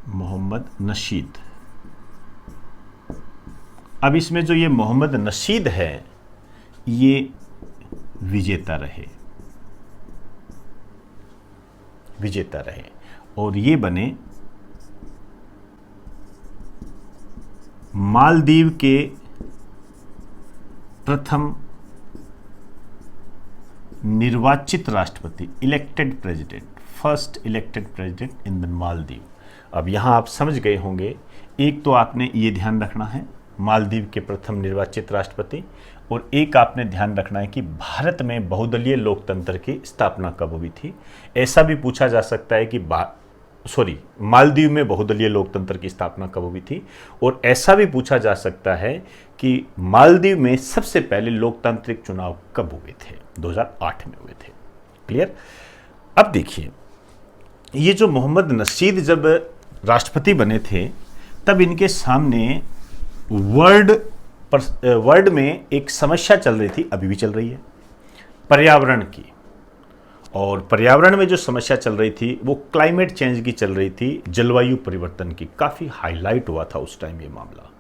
मोहम्मद नशीद। अब इसमें जो ये मोहम्मद नशीद है ये विजेता रहे, और ये बने मालदीव के प्रथम निर्वाचित राष्ट्रपति, elected president, first elected president in the Maldives. अब यहां आप समझ गए होंगे, एक तो आपने ये ध्यान रखना है मालदीव के प्रथम निर्वाचित राष्ट्रपति, और एक आपने ध्यान रखना है कि भारत में बहुदलीय लोकतंत्र की स्थापना कब हुई थी। ऐसा भी पूछा जा सकता है कि मालदीव में बहुदलीय लोकतंत्र की स्थापना कब हुई थी, और ऐसा भी पूछा जा सकता है कि मालदीव में सबसे पहले लोकतांत्रिक चुनाव कब हुए थे। 2008 में हुए थे। क्लियर। अब देखिए, ये जो मोहम्मद नशीद जब राष्ट्रपति बने थे तब इनके सामने वर्ल्ड में एक समस्या चल रही थी, अभी भी चल रही है, पर्यावरण की। और पर्यावरण में जो समस्या चल रही थी वो क्लाइमेट चेंज की चल रही थी, जलवायु परिवर्तन की। काफी हाईलाइट हुआ था उस टाइम ये मामला।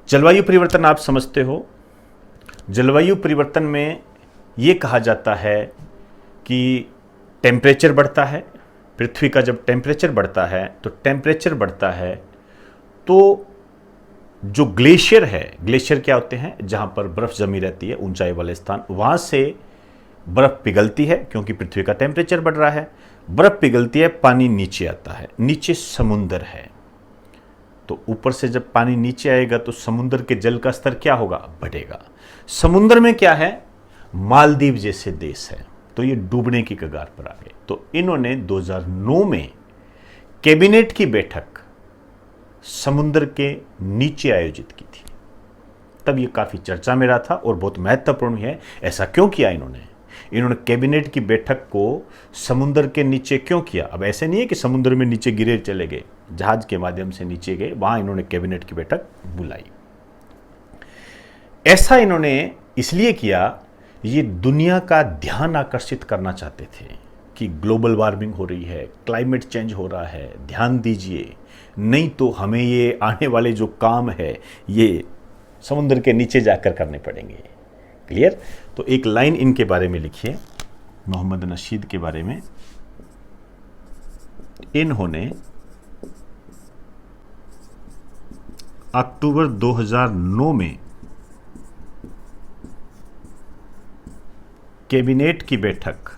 जलवायु परिवर्तन आप समझते हो, जलवायु परिवर्तन में ये कहा जाता है कि टेम्परेचर बढ़ता है, पृथ्वी का जब टेम्परेचर बढ़ता है तो जो ग्लेशियर है, ग्लेशियर क्या होते हैं, जहां पर बर्फ जमी रहती है, ऊंचाई वाले स्थान, वहां से बर्फ पिघलती है क्योंकि पृथ्वी का टेम्परेचर बढ़ रहा है, बर्फ पिघलती है, पानी नीचे आता है, नीचे समुद्र है। तो ऊपर से जब पानी नीचे आएगा तो समुद्र के जल का स्तर क्या होगा, बढ़ेगा। समुद्र में क्या है, मालदीव जैसे देश है, तो ये डूबने की कगार पर आ गए। तो इन्होंने 2009 में कैबिनेट की बैठक समुद्र के नीचे आयोजित की थी। तब ये काफी चर्चा में रहा था और बहुत महत्वपूर्ण है। ऐसा क्यों किया इन्होंने कैबिनेट की बैठक को समुद्र के नीचे क्यों किया? अब ऐसे नहीं है कि समुद्र में नीचे गिरे चले गए, जहाज के माध्यम से नीचे गए, वहां इन्होंने कैबिनेट की बैठक बुलाई। ऐसा इन्होंने इसलिए किया, ये दुनिया का ध्यान आकर्षित करना चाहते थे कि ग्लोबल वार्मिंग हो रही है, क्लाइमेट चेंज हो रहा है, ध्यान दीजिए, नहीं तो हमें ये आने वाले जो काम है ये समुद्र के नीचे जाकर करने पड़ेंगे। क्लियर। तो एक लाइन इनके बारे में लिखिए, मोहम्मद नशीद के बारे में। इन्होंने अक्टूबर 2009 में कैबिनेट की बैठक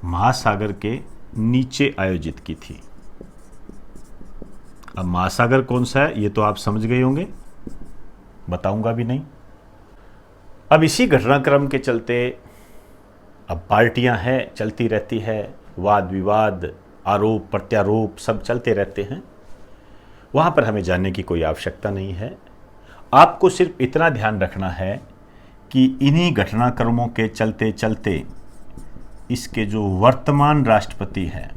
महासागर के नीचे आयोजित की थी। अब महासागर कौन सा है ये तो आप समझ गए होंगे, बताऊंगा भी नहीं। अब इसी घटनाक्रम के चलते अब पार्टियां हैं, चलती रहती है, वाद विवाद, आरोप प्रत्यारोप सब चलते रहते हैं। वहां पर हमें जानने की कोई आवश्यकता नहीं है। आपको सिर्फ इतना ध्यान रखना है कि इन्हीं घटनाक्रमों के चलते चलते इसके जो वर्तमान राष्ट्रपति हैं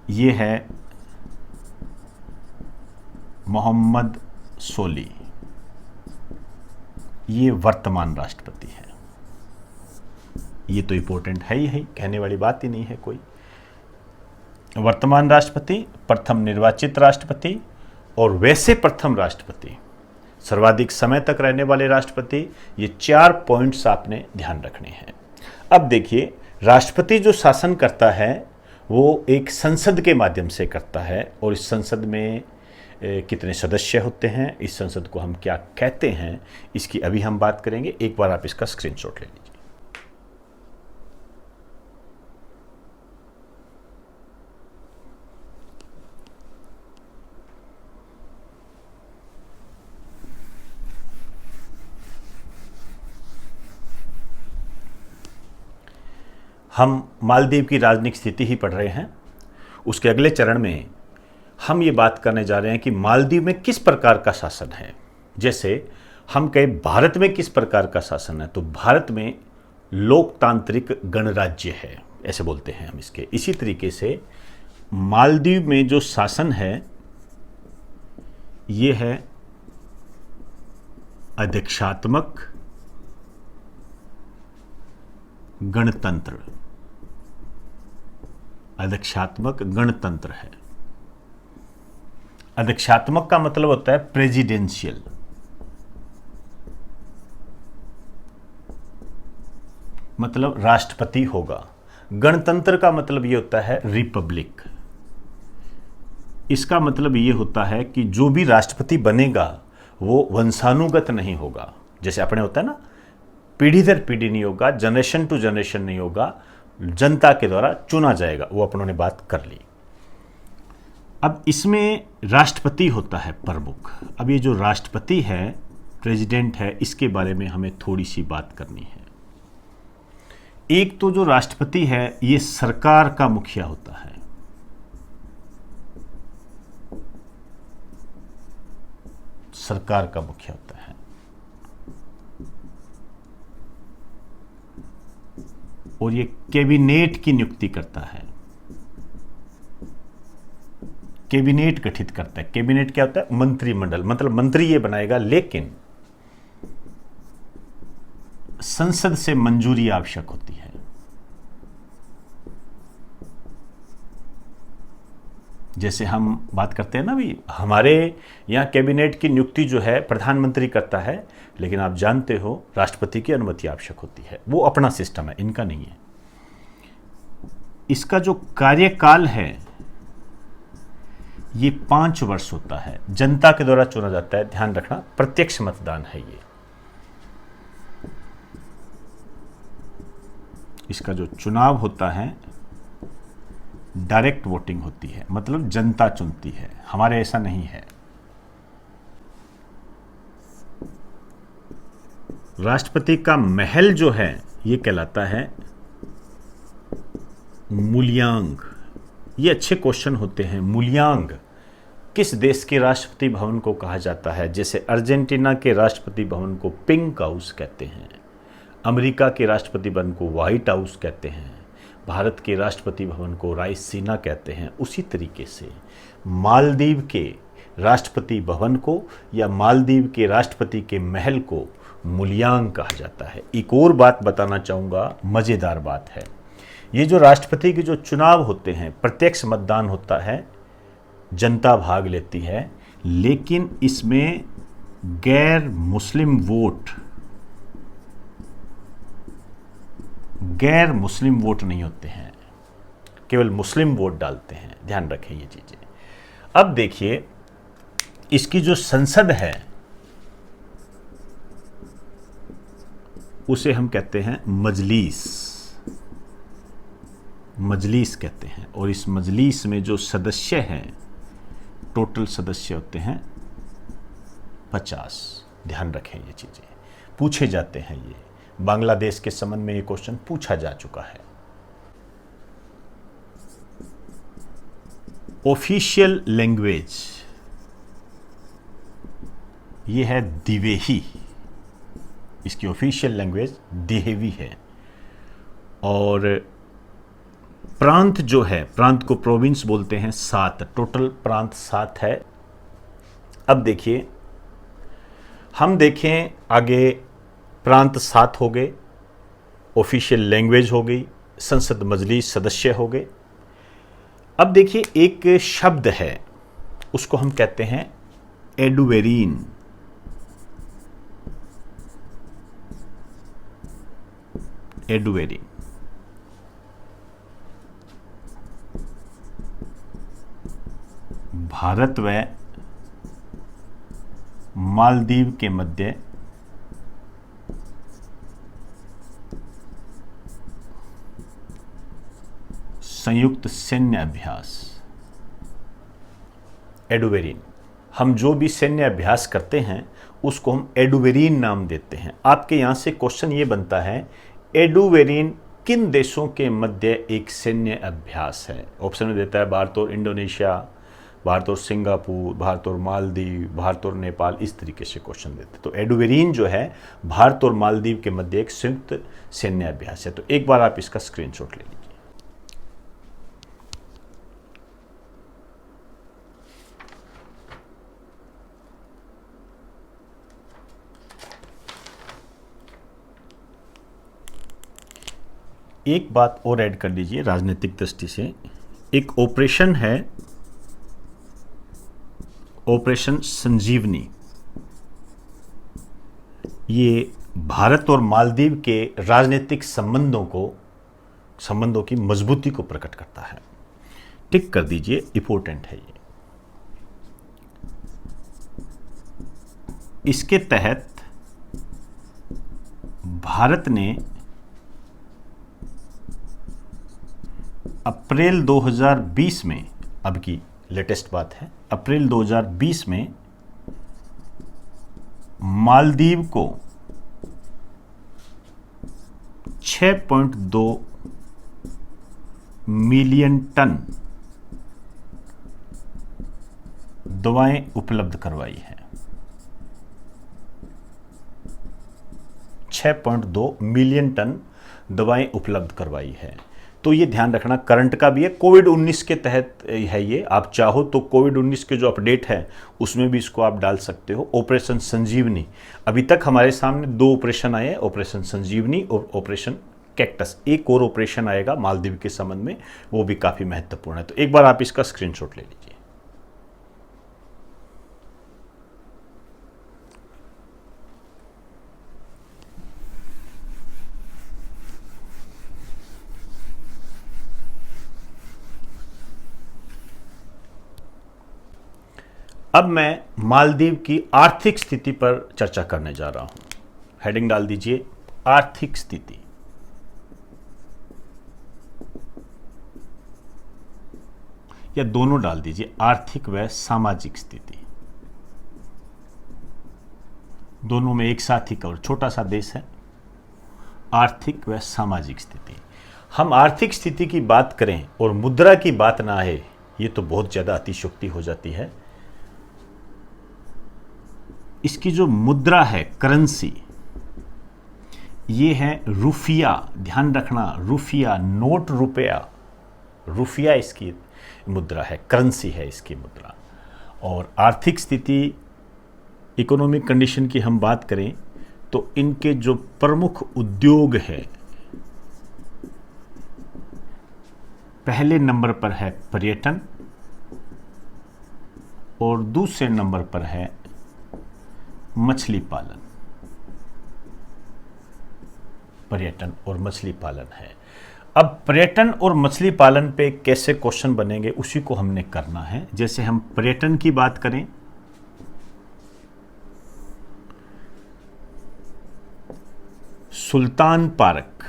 ये है मोहम्मद सोली, ये वर्तमान राष्ट्रपति है। ये तो इंपॉर्टेंट है ही, कहने वाली बात ही नहीं है कोई। वर्तमान राष्ट्रपति, प्रथम निर्वाचित राष्ट्रपति और वैसे प्रथम राष्ट्रपति, सर्वाधिक समय तक रहने वाले राष्ट्रपति, ये 4 पॉइंट्स आपने ध्यान रखने हैं। अब देखिए, राष्ट्रपति जो शासन करता है वो एक संसद के माध्यम से करता है, और इस संसद में कितने सदस्य होते हैं, इस संसद को हम क्या कहते हैं, इसकी अभी हम बात करेंगे। एक बार आप इसका स्क्रीनशॉट ले लीजिए। हम मालदीव की राजनीतिक स्थिति ही पढ़ रहे हैं। उसके अगले चरण में हम ये बात करने जा रहे हैं कि मालदीव में किस प्रकार का शासन है। जैसे हम कहें भारत में किस प्रकार का शासन है, तो भारत में लोकतांत्रिक गणराज्य है, ऐसे बोलते हैं हम इसके। इसी तरीके से मालदीव में जो शासन है ये है अध्यक्षात्मक गणतंत्र। अध्यक्षात्मक गणतंत्र है। अध्यक्षात्मक का मतलब होता है प्रेसिडेंशियल, मतलब राष्ट्रपति होगा। गणतंत्र का मतलब यह होता है रिपब्लिक। इसका मतलब यह होता है कि जो भी राष्ट्रपति बनेगा वो वंशानुगत नहीं होगा, जैसे अपने होता है ना, पीढ़ी दर पीढ़ी नहीं होगा, जनरेशन टू जनरेशन नहीं होगा, जनता के द्वारा चुना जाएगा। वो अपनों ने बात कर ली। अब इसमें राष्ट्रपति होता है प्रमुख। अब ये जो राष्ट्रपति है, प्रेसिडेंट है, इसके बारे में हमें थोड़ी सी बात करनी है। एक तो जो राष्ट्रपति है ये सरकार का मुखिया होता है। सरकार का मुखिया होता है। और ये कैबिनेट की नियुक्ति करता है। कैबिनेट गठित करता है। कैबिनेट क्या होता है? मंत्रिमंडल, मतलब मंत्री ये बनाएगा, लेकिन संसद से मंजूरी आवश्यक होती है। जैसे हम बात करते हैं ना, भी हमारे यहाँ कैबिनेट की नियुक्ति जो है प्रधानमंत्री करता है, लेकिन आप जानते हो राष्ट्रपति की अनुमति आवश्यक होती है। वो अपना सिस्टम है, इनका नहीं है। इसका जो कार्यकाल है ये 5 वर्ष होता है। जनता के द्वारा चुना जाता है। ध्यान रखना, प्रत्यक्ष मतदान है ये। इसका जो चुनाव होता है डायरेक्ट वोटिंग होती है, मतलब जनता चुनती है। हमारे ऐसा नहीं है। राष्ट्रपति का महल जो है ये कहलाता है मूल्यांग। ये अच्छे क्वेश्चन होते हैं। मूल्यांग किस देश के राष्ट्रपति भवन को कहा जाता है? जैसे अर्जेंटीना के राष्ट्रपति भवन को पिंक हाउस कहते हैं, अमेरिका के राष्ट्रपति भवन को व्हाइट हाउस कहते हैं, भारत के राष्ट्रपति भवन को रायसीना कहते हैं। उसी तरीके से मालदीव के राष्ट्रपति भवन को या मालदीव के राष्ट्रपति के महल को मूल्यांग कहा जाता है। एक और बात बताना चाहूँगा, मज़ेदार बात है। ये जो राष्ट्रपति के जो चुनाव होते हैं, प्रत्यक्ष मतदान होता है, जनता भाग लेती है, लेकिन इसमें गैर मुस्लिम वोट नहीं होते हैं, केवल मुस्लिम वोट डालते हैं। ध्यान रखें ये चीजें। अब देखिए, इसकी जो संसद है उसे हम कहते हैं मजलिस कहते हैं। और इस मजलिस में जो सदस्य हैं, टोटल सदस्य होते हैं 50। ध्यान रखें ये चीजें, पूछे जाते हैं। ये बांग्लादेश के संबंध में ये क्वेश्चन पूछा जा चुका है। ऑफिशियल लैंग्वेज ये है दिवेही, इसकी ऑफिशियल लैंग्वेज दिहेवी है। और प्रांत जो है, प्रांत को प्रोविंस बोलते हैं, 7, टोटल प्रांत 7 है। अब देखिए, हम देखें आगे, प्रांत 7 हो गए, ऑफिशियल लैंग्वेज हो गई, संसद मजलिस सदस्य हो गए। अब देखिए एक शब्द है, उसको हम कहते हैं एडुवेरीन। एडुवेरीन भारत व मालदीव के मध्य संयुक्त सैन्य अभ्यास। एडुवेरीन, हम जो भी सैन्य अभ्यास करते हैं उसको हम एडुवेरीन नाम देते हैं। आपके यहां से क्वेश्चन ये बनता है, एडुवेरीन किन देशों के मध्य एक सैन्य अभ्यास है? ऑप्शन में देता है भारत और इंडोनेशिया, भारत और सिंगापुर, भारत और मालदीव, भारत और नेपाल, इस तरीके से क्वेश्चन देते हैं। तो एडुवेरीन जो है भारत और मालदीव के मध्य एक संयुक्त सैन्य अभ्यास है। तो एक बार आप इसका स्क्रीनशॉट ले लीजिए। एक बात और ऐड कर लीजिए राजनीतिक दृष्टि से, एक ऑपरेशन है, ऑपरेशन संजीवनी। ये भारत और मालदीव के राजनीतिक संबंधों की मजबूती को प्रकट करता है। टिक कर दीजिए, इंपॉर्टेंट है ये। इसके तहत भारत ने अप्रैल 2020 में, अब की लेटेस्ट बात है, अप्रैल 2020 में मालदीव को 6.2 मिलियन टन दवाएं उपलब्ध करवाई है। 6.2 मिलियन टन दवाएं उपलब्ध करवाई है। तो ये ध्यान रखना, करंट का भी है, कोविड-19 के तहत है ये। आप चाहो तो कोविड-19 के जो अपडेट है उसमें भी इसको आप डाल सकते हो। ऑपरेशन संजीवनी, अभी तक हमारे सामने 2 ऑपरेशन आए हैं, ऑपरेशन संजीवनी और ऑपरेशन कैक्टस। एक और ऑपरेशन आएगा मालदीव के संबंध में, वो भी काफी महत्वपूर्ण है। तो एक बार आप इसका स्क्रीनशॉट ले लीजिए। अब मैं मालदीव की आर्थिक स्थिति पर चर्चा करने जा रहा हूं। हेडिंग डाल दीजिए, आर्थिक स्थिति। या दोनों डाल दीजिए, आर्थिक व सामाजिक स्थिति। दोनों में एक साथ ही कवर, छोटा सा देश है। आर्थिक व सामाजिक स्थिति। हम आर्थिक स्थिति की बात करें और मुद्रा की बात ना आए, ये तो बहुत ज्यादा अतिशयोक्ति हो जाती है। इसकी जो मुद्रा है, करेंसी, ये है रुफिया। ध्यान रखना, रुफिया, नोट रुपया, रुफिया इसकी मुद्रा है, करेंसी है इसकी मुद्रा। और आर्थिक स्थिति, इकोनॉमिक कंडीशन की हम बात करें तो इनके जो प्रमुख उद्योग है, पहले नंबर पर है पर्यटन और दूसरे नंबर पर है मछली पालन। पर्यटन और मछली पालन है। अब पर्यटन और मछली पालन पे कैसे क्वेश्चन बनेंगे उसी को हमने करना है। जैसे हम पर्यटन की बात करें, सुल्तान पार्क,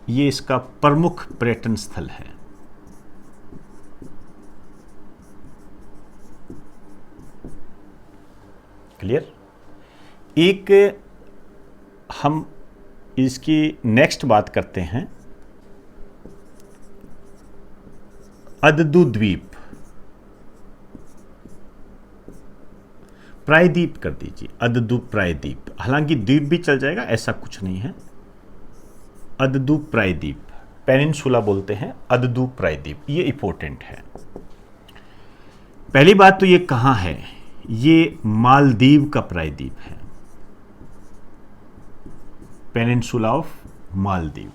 ये इसका प्रमुख पर्यटन स्थल है। क्लियर? एक हम इसकी नेक्स्ट बात करते हैं, अददू द्वीप। प्रायद्वीप कर दीजिए, अददूप प्रायद्वीप। हालांकि द्वीप भी चल जाएगा, ऐसा कुछ नहीं है। अददूप प्रायद्वीप, पेनिनसुला बोलते हैं, अददूप प्रायद्वीप, ये इंपॉर्टेंट है। पहली बात तो ये कहां है, ये मालदीव का प्रायद्वीप है, पेनिनसुला ऑफ मालदीव।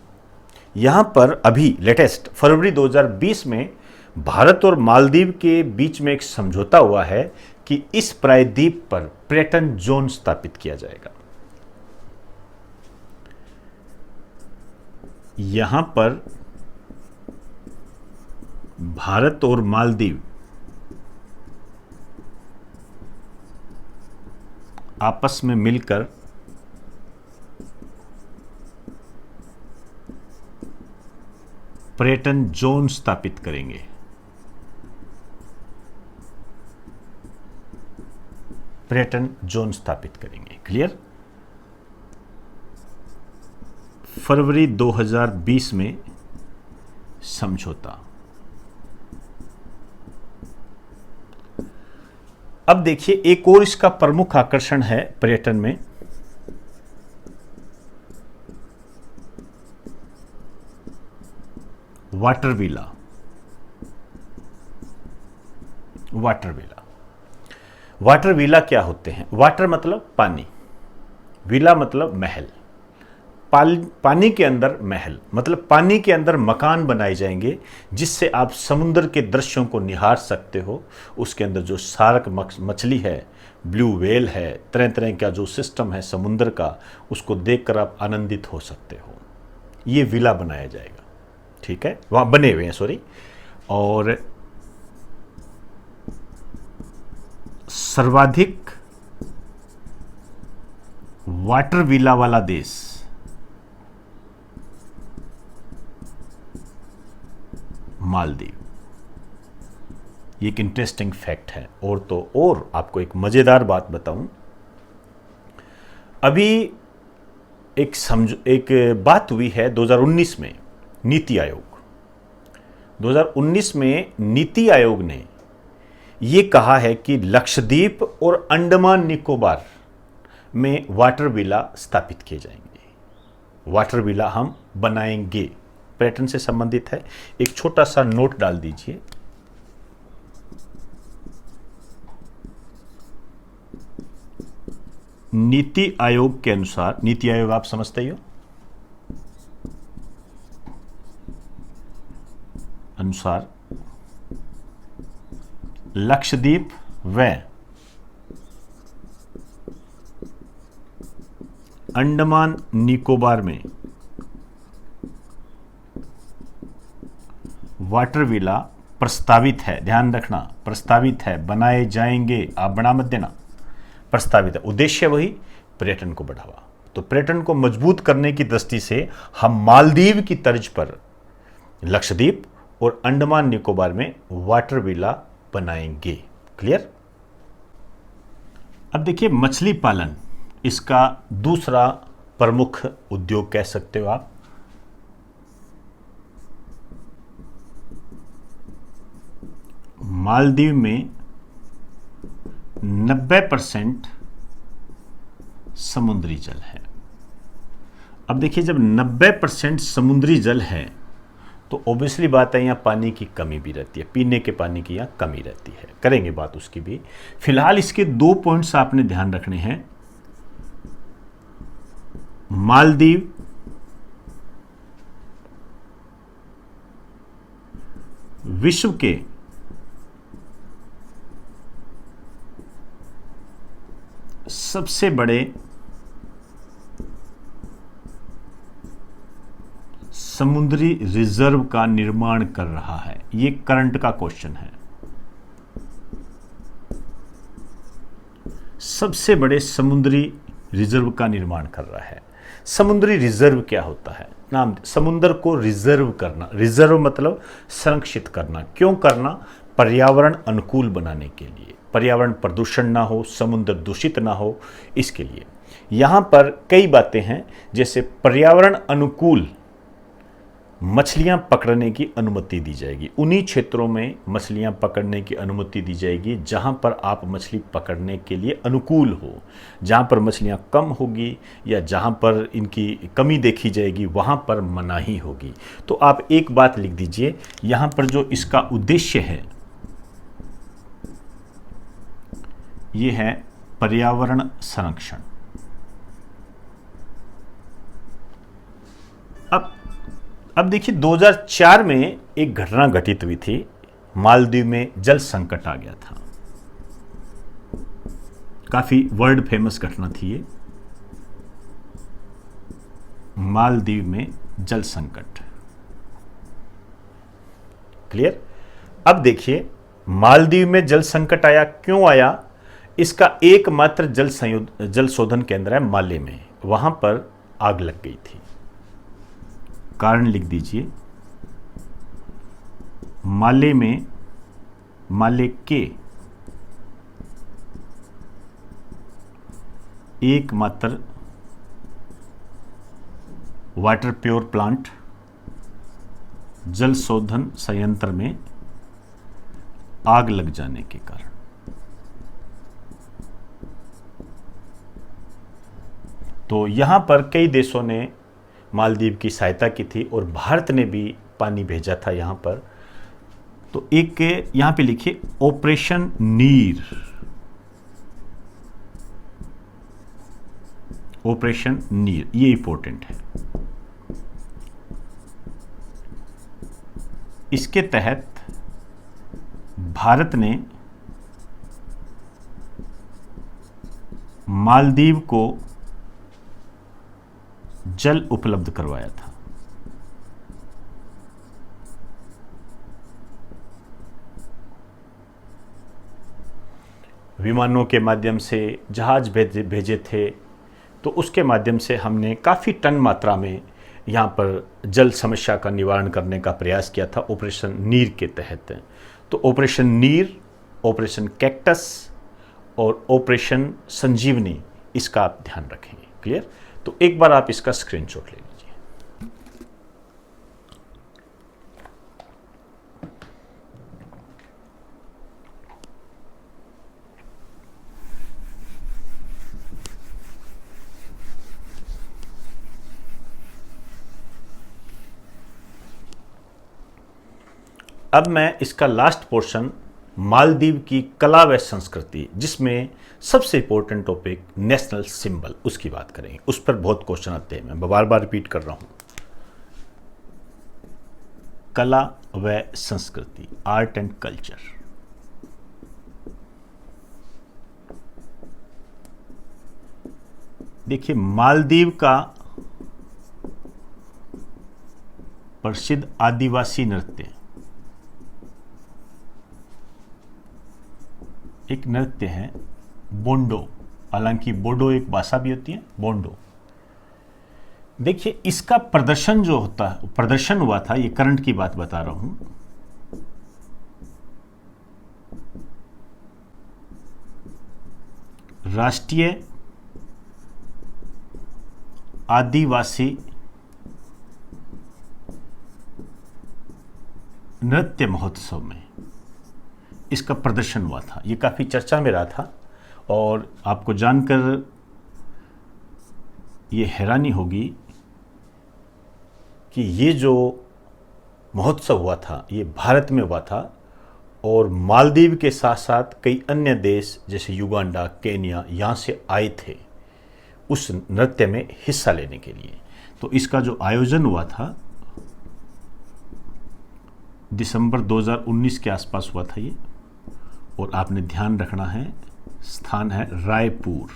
यहां पर अभी लेटेस्ट फरवरी 2020 में भारत और मालदीव के बीच में एक समझौता हुआ है कि इस प्रायद्वीप पर पर्यटन जोन स्थापित किया जाएगा। यहां पर भारत और मालदीव आपस में मिलकर पर्यटन जोन स्थापित करेंगे। पर्यटन जोन स्थापित करेंगे। क्लियर? फरवरी 2020 में समझौता। अब देखिए, एक और इसका प्रमुख आकर्षण है पर्यटन में, water villa. Water villa, water villa क्या होते हैं? वाटर मतलब पानी, विला मतलब महल। पानी के अंदर महल मतलब पानी के अंदर मकान बनाए जाएंगे जिससे आप समुद्र के दृश्यों को निहार सकते हो। उसके अंदर जो शार्क मछली है, ब्लू व्हेल है, तरह तरह का जो सिस्टम है समुद्र का, उसको देखकर आप आनंदित हो सकते हो। ये विला बनाया जाएगा, ठीक है, वहां बने हुए हैं, सॉरी। और सर्वाधिक वाटर विला वाला देश मालदीव। ये एक इंटरेस्टिंग फैक्ट है। और तो और आपको एक मजेदार बात बताऊं, अभी एक बात हुई है 2019 में, नीति आयोग 2019 में नीति आयोग ने ये कहा है कि लक्षद्वीप और अंडमान निकोबार में वाटर विला स्थापित किए जाएंगे। वाटर विला हम बनाएंगे, पर्यटन से संबंधित है। एक छोटा सा नोट डाल दीजिए। नीति आयोग के अनुसार, नीति आयोग आप समझते ही हो, अनुसार लक्षद्वीप व अंडमान निकोबार में वाटर विला प्रस्तावित है। ध्यान रखना, प्रस्तावित है, बनाए जाएंगे, आप बना मत देना, प्रस्तावित है। उद्देश्य वही, पर्यटन को बढ़ावा। तो पर्यटन को मजबूत करने की दृष्टि से हम मालदीव की तर्ज पर लक्षद्वीप और अंडमान निकोबार में वाटर विला बनाएंगे। क्लियर? अब देखिए, मछली पालन इसका दूसरा प्रमुख उद्योग कह सकते हो आप। मालदीव में 90% समुद्री जल है। अब देखिए, जब 90% समुद्री जल है तो ऑब्वियसली बात है, यहाँ पानी की कमी भी रहती है, पीने के पानी की यहाँ कमी रहती है। करेंगे बात उसकी भी। फिलहाल इसके 2 पॉइंट्स आपने ध्यान रखने हैं। मालदीव विश्व के सबसे बड़े समुद्री रिजर्व का निर्माण कर रहा है। ये करंट का क्वेश्चन है। सबसे बड़े समुद्री रिजर्व का निर्माण कर रहा है। समुद्री रिजर्व क्या होता है? नाम, समुद्र को रिजर्व करना। रिजर्व मतलब संरक्षित करना। क्यों करना? पर्यावरण अनुकूल बनाने के लिए, पर्यावरण प्रदूषण ना हो, समुद्र दूषित ना हो, इसके लिए। यहाँ पर कई बातें हैं, जैसे पर्यावरण अनुकूल मछलियां पकड़ने की अनुमति दी जाएगी। उन्हीं क्षेत्रों में मछलियां पकड़ने की अनुमति दी जाएगी जहां पर आप मछली पकड़ने के लिए अनुकूल हो। जहां पर मछलियां कम होगी या जहां पर इनकी कमी देखी जाएगी वहां पर मनाही होगी। तो आप एक बात लिख दीजिए, यहां पर जो इसका उद्देश्य है ये है पर्यावरण संरक्षण। अब देखिए 2004 में एक घटना घटित हुई थी, मालदीव में जल संकट आ गया था। काफी वर्ल्ड फेमस घटना थी ये, मालदीव में जल संकट। क्लियर? अब देखिए मालदीव में जल संकट आया, क्यों आया? इसका एकमात्र जल शोधन केंद्र है माले में, वहां पर आग लग गई थी। कारण लिख दीजिए, माले के एकमात्र वाटर प्योर प्लांट जल शोधन संयंत्र में आग लग जाने के कारण। तो यहां पर कई देशों ने मालदीव की सहायता की थी और भारत ने भी पानी भेजा था यहां पर। तो एक यहां पे लिखिए ऑपरेशन नीर। ऑपरेशन नीर ये इंपॉर्टेंट है। इसके तहत भारत ने मालदीव को जल उपलब्ध करवाया था। विमानों के माध्यम से जहाज भेजे थे, तो उसके माध्यम से हमने काफ़ी टन मात्रा में यहाँ पर जल समस्या का निवारण करने का प्रयास किया था ऑपरेशन नीर के तहत। तो ऑपरेशन नीर, ऑपरेशन कैक्टस और ऑपरेशन संजीवनी, इसका आप ध्यान रखेंगे। क्लियर? तो एक बार आप इसका स्क्रीनशॉट ले लीजिए। अब मैं इसका लास्ट पोर्शन, मालदीव की कला व संस्कृति, जिसमें सबसे इंपॉर्टेंट टॉपिक नेशनल सिंबल, उसकी बात करेंगे। उस पर बहुत क्वेश्चन आते हैं, मैं बार बार रिपीट कर रहा हूं। कला व संस्कृति, आर्ट एंड कल्चर। देखिए मालदीव का प्रसिद्ध आदिवासी नृत्य, एक नृत्य है बोंडो। हालांकि बोडो एक भाषा भी होती है, बोंडो। देखिए इसका प्रदर्शन जो होता है, प्रदर्शन हुआ था, ये करंट की बात बता रहा हूं। राष्ट्रीय आदिवासी नृत्य महोत्सव में इसका प्रदर्शन हुआ था। ये काफ़ी चर्चा में रहा था और आपको जानकर ये हैरानी होगी कि ये जो महोत्सव हुआ था ये भारत में हुआ था और मालदीव के साथ साथ कई अन्य देश जैसे युगांडा, केन्या यहाँ से आए थे उस नृत्य में हिस्सा लेने के लिए। तो इसका जो आयोजन हुआ था दिसंबर 2019 के आसपास हुआ था ये, और आपने ध्यान रखना है स्थान है रायपुर,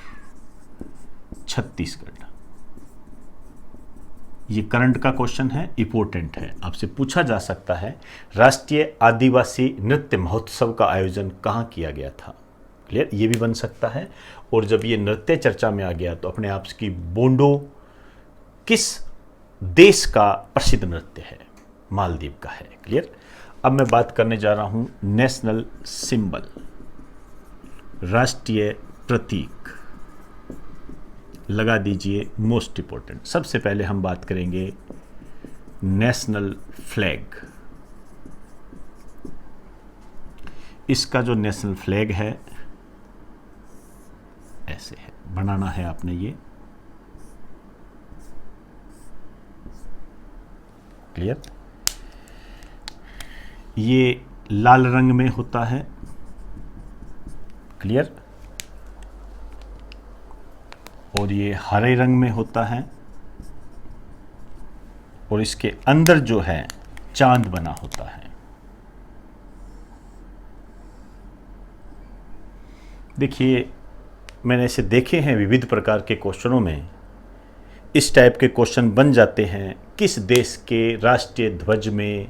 छत्तीसगढ़। ये करंट का क्वेश्चन है, इंपॉर्टेंट है, आपसे पूछा जा सकता है राष्ट्रीय आदिवासी नृत्य महोत्सव का आयोजन कहाँ किया गया था। क्लियर? ये भी बन सकता है। और जब ये नृत्य चर्चा में आ गया तो अपने आप की बोंडो किस देश का प्रसिद्ध नृत्य है? मालदीव का है। क्लियर? अब मैं बात करने जा रहा हूं नेशनल सिंबल, राष्ट्रीय प्रतीक। लगा दीजिए मोस्ट इंपॉर्टेंट। सबसे पहले हम बात करेंगे नेशनल फ्लैग। इसका जो नेशनल फ्लैग है ऐसे है, बनाना है आपने ये। क्लियर? ये लाल रंग में होता है। क्लियर? और ये हरे रंग में होता है, और इसके अंदर जो है चांद बना होता है। देखिए, मैंने ऐसे देखे हैं विविध प्रकार के क्वेश्चनों में, इस टाइप के क्वेश्चन बन जाते हैं, किस देश के राष्ट्रीय ध्वज में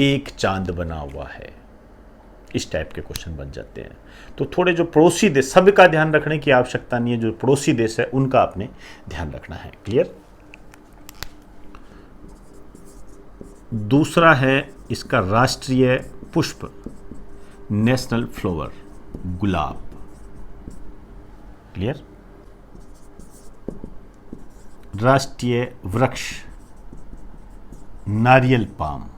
एक चांद बना हुआ है, इस टाइप के क्वेश्चन बन जाते हैं। तो थोड़े जो पड़ोसी देश, सब का ध्यान रखने की आवश्यकता नहीं है, जो पड़ोसी देश है उनका आपने ध्यान रखना है। क्लियर? दूसरा है इसका राष्ट्रीय पुष्प, नेशनल फ्लावर, गुलाब। क्लियर? राष्ट्रीय वृक्ष, नारियल पाम।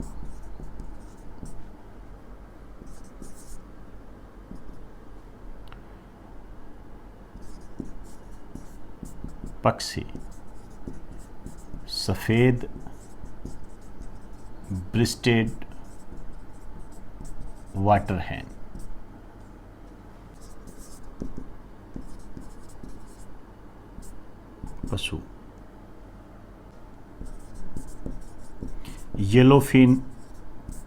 पक्षी, सफेद ब्रिस्टेड वाटर हैन। पशु, येलोफिन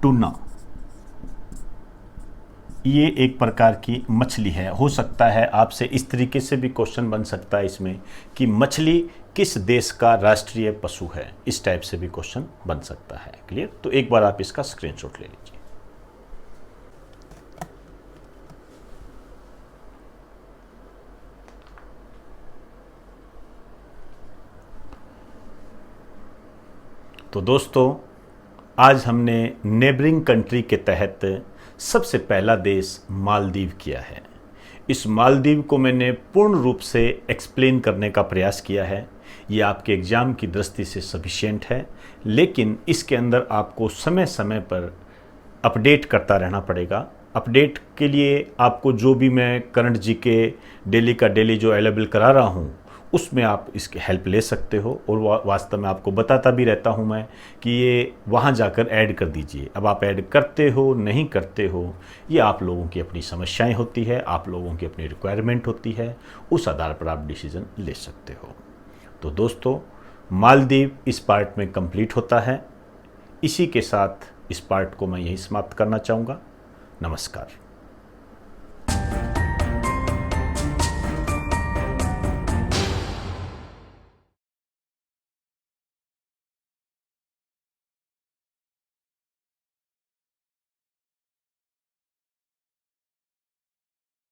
टूना, ये एक प्रकार की मछली है। हो सकता है आपसे इस तरीके से भी क्वेश्चन बन सकता है इसमें कि मछली किस देश का राष्ट्रीय पशु है, इस टाइप से भी क्वेश्चन बन सकता है। क्लियर? तो एक बार आप इसका स्क्रीनशॉट ले लीजिए। तो दोस्तों, आज हमने नेबरिंग कंट्री के तहत सबसे पहला देश मालदीव किया है। इस मालदीव को मैंने पूर्ण रूप से एक्सप्लेन करने का प्रयास किया है। ये आपके एग्ज़ाम की दृष्टि से सफिशिएंट है, लेकिन इसके अंदर आपको समय समय पर अपडेट करता रहना पड़ेगा। अपडेट के लिए आपको जो भी मैं करंट जीके डेली का डेली जो अवेलेबल करा रहा हूँ, उसमें आप इसकी हेल्प ले सकते हो। और वास्तव में आपको बताता भी रहता हूं मैं कि ये वहां जाकर ऐड कर दीजिए। अब आप ऐड करते हो नहीं करते हो, ये आप लोगों की अपनी समस्याएं होती है, आप लोगों की अपनी रिक्वायरमेंट होती है, उस आधार पर आप डिसीजन ले सकते हो। तो दोस्तों, मालदीव इस पार्ट में कंप्लीट होता है। इसी के साथ इस पार्ट को मैं यहीं समाप्त करना चाहूँगा। नमस्कार।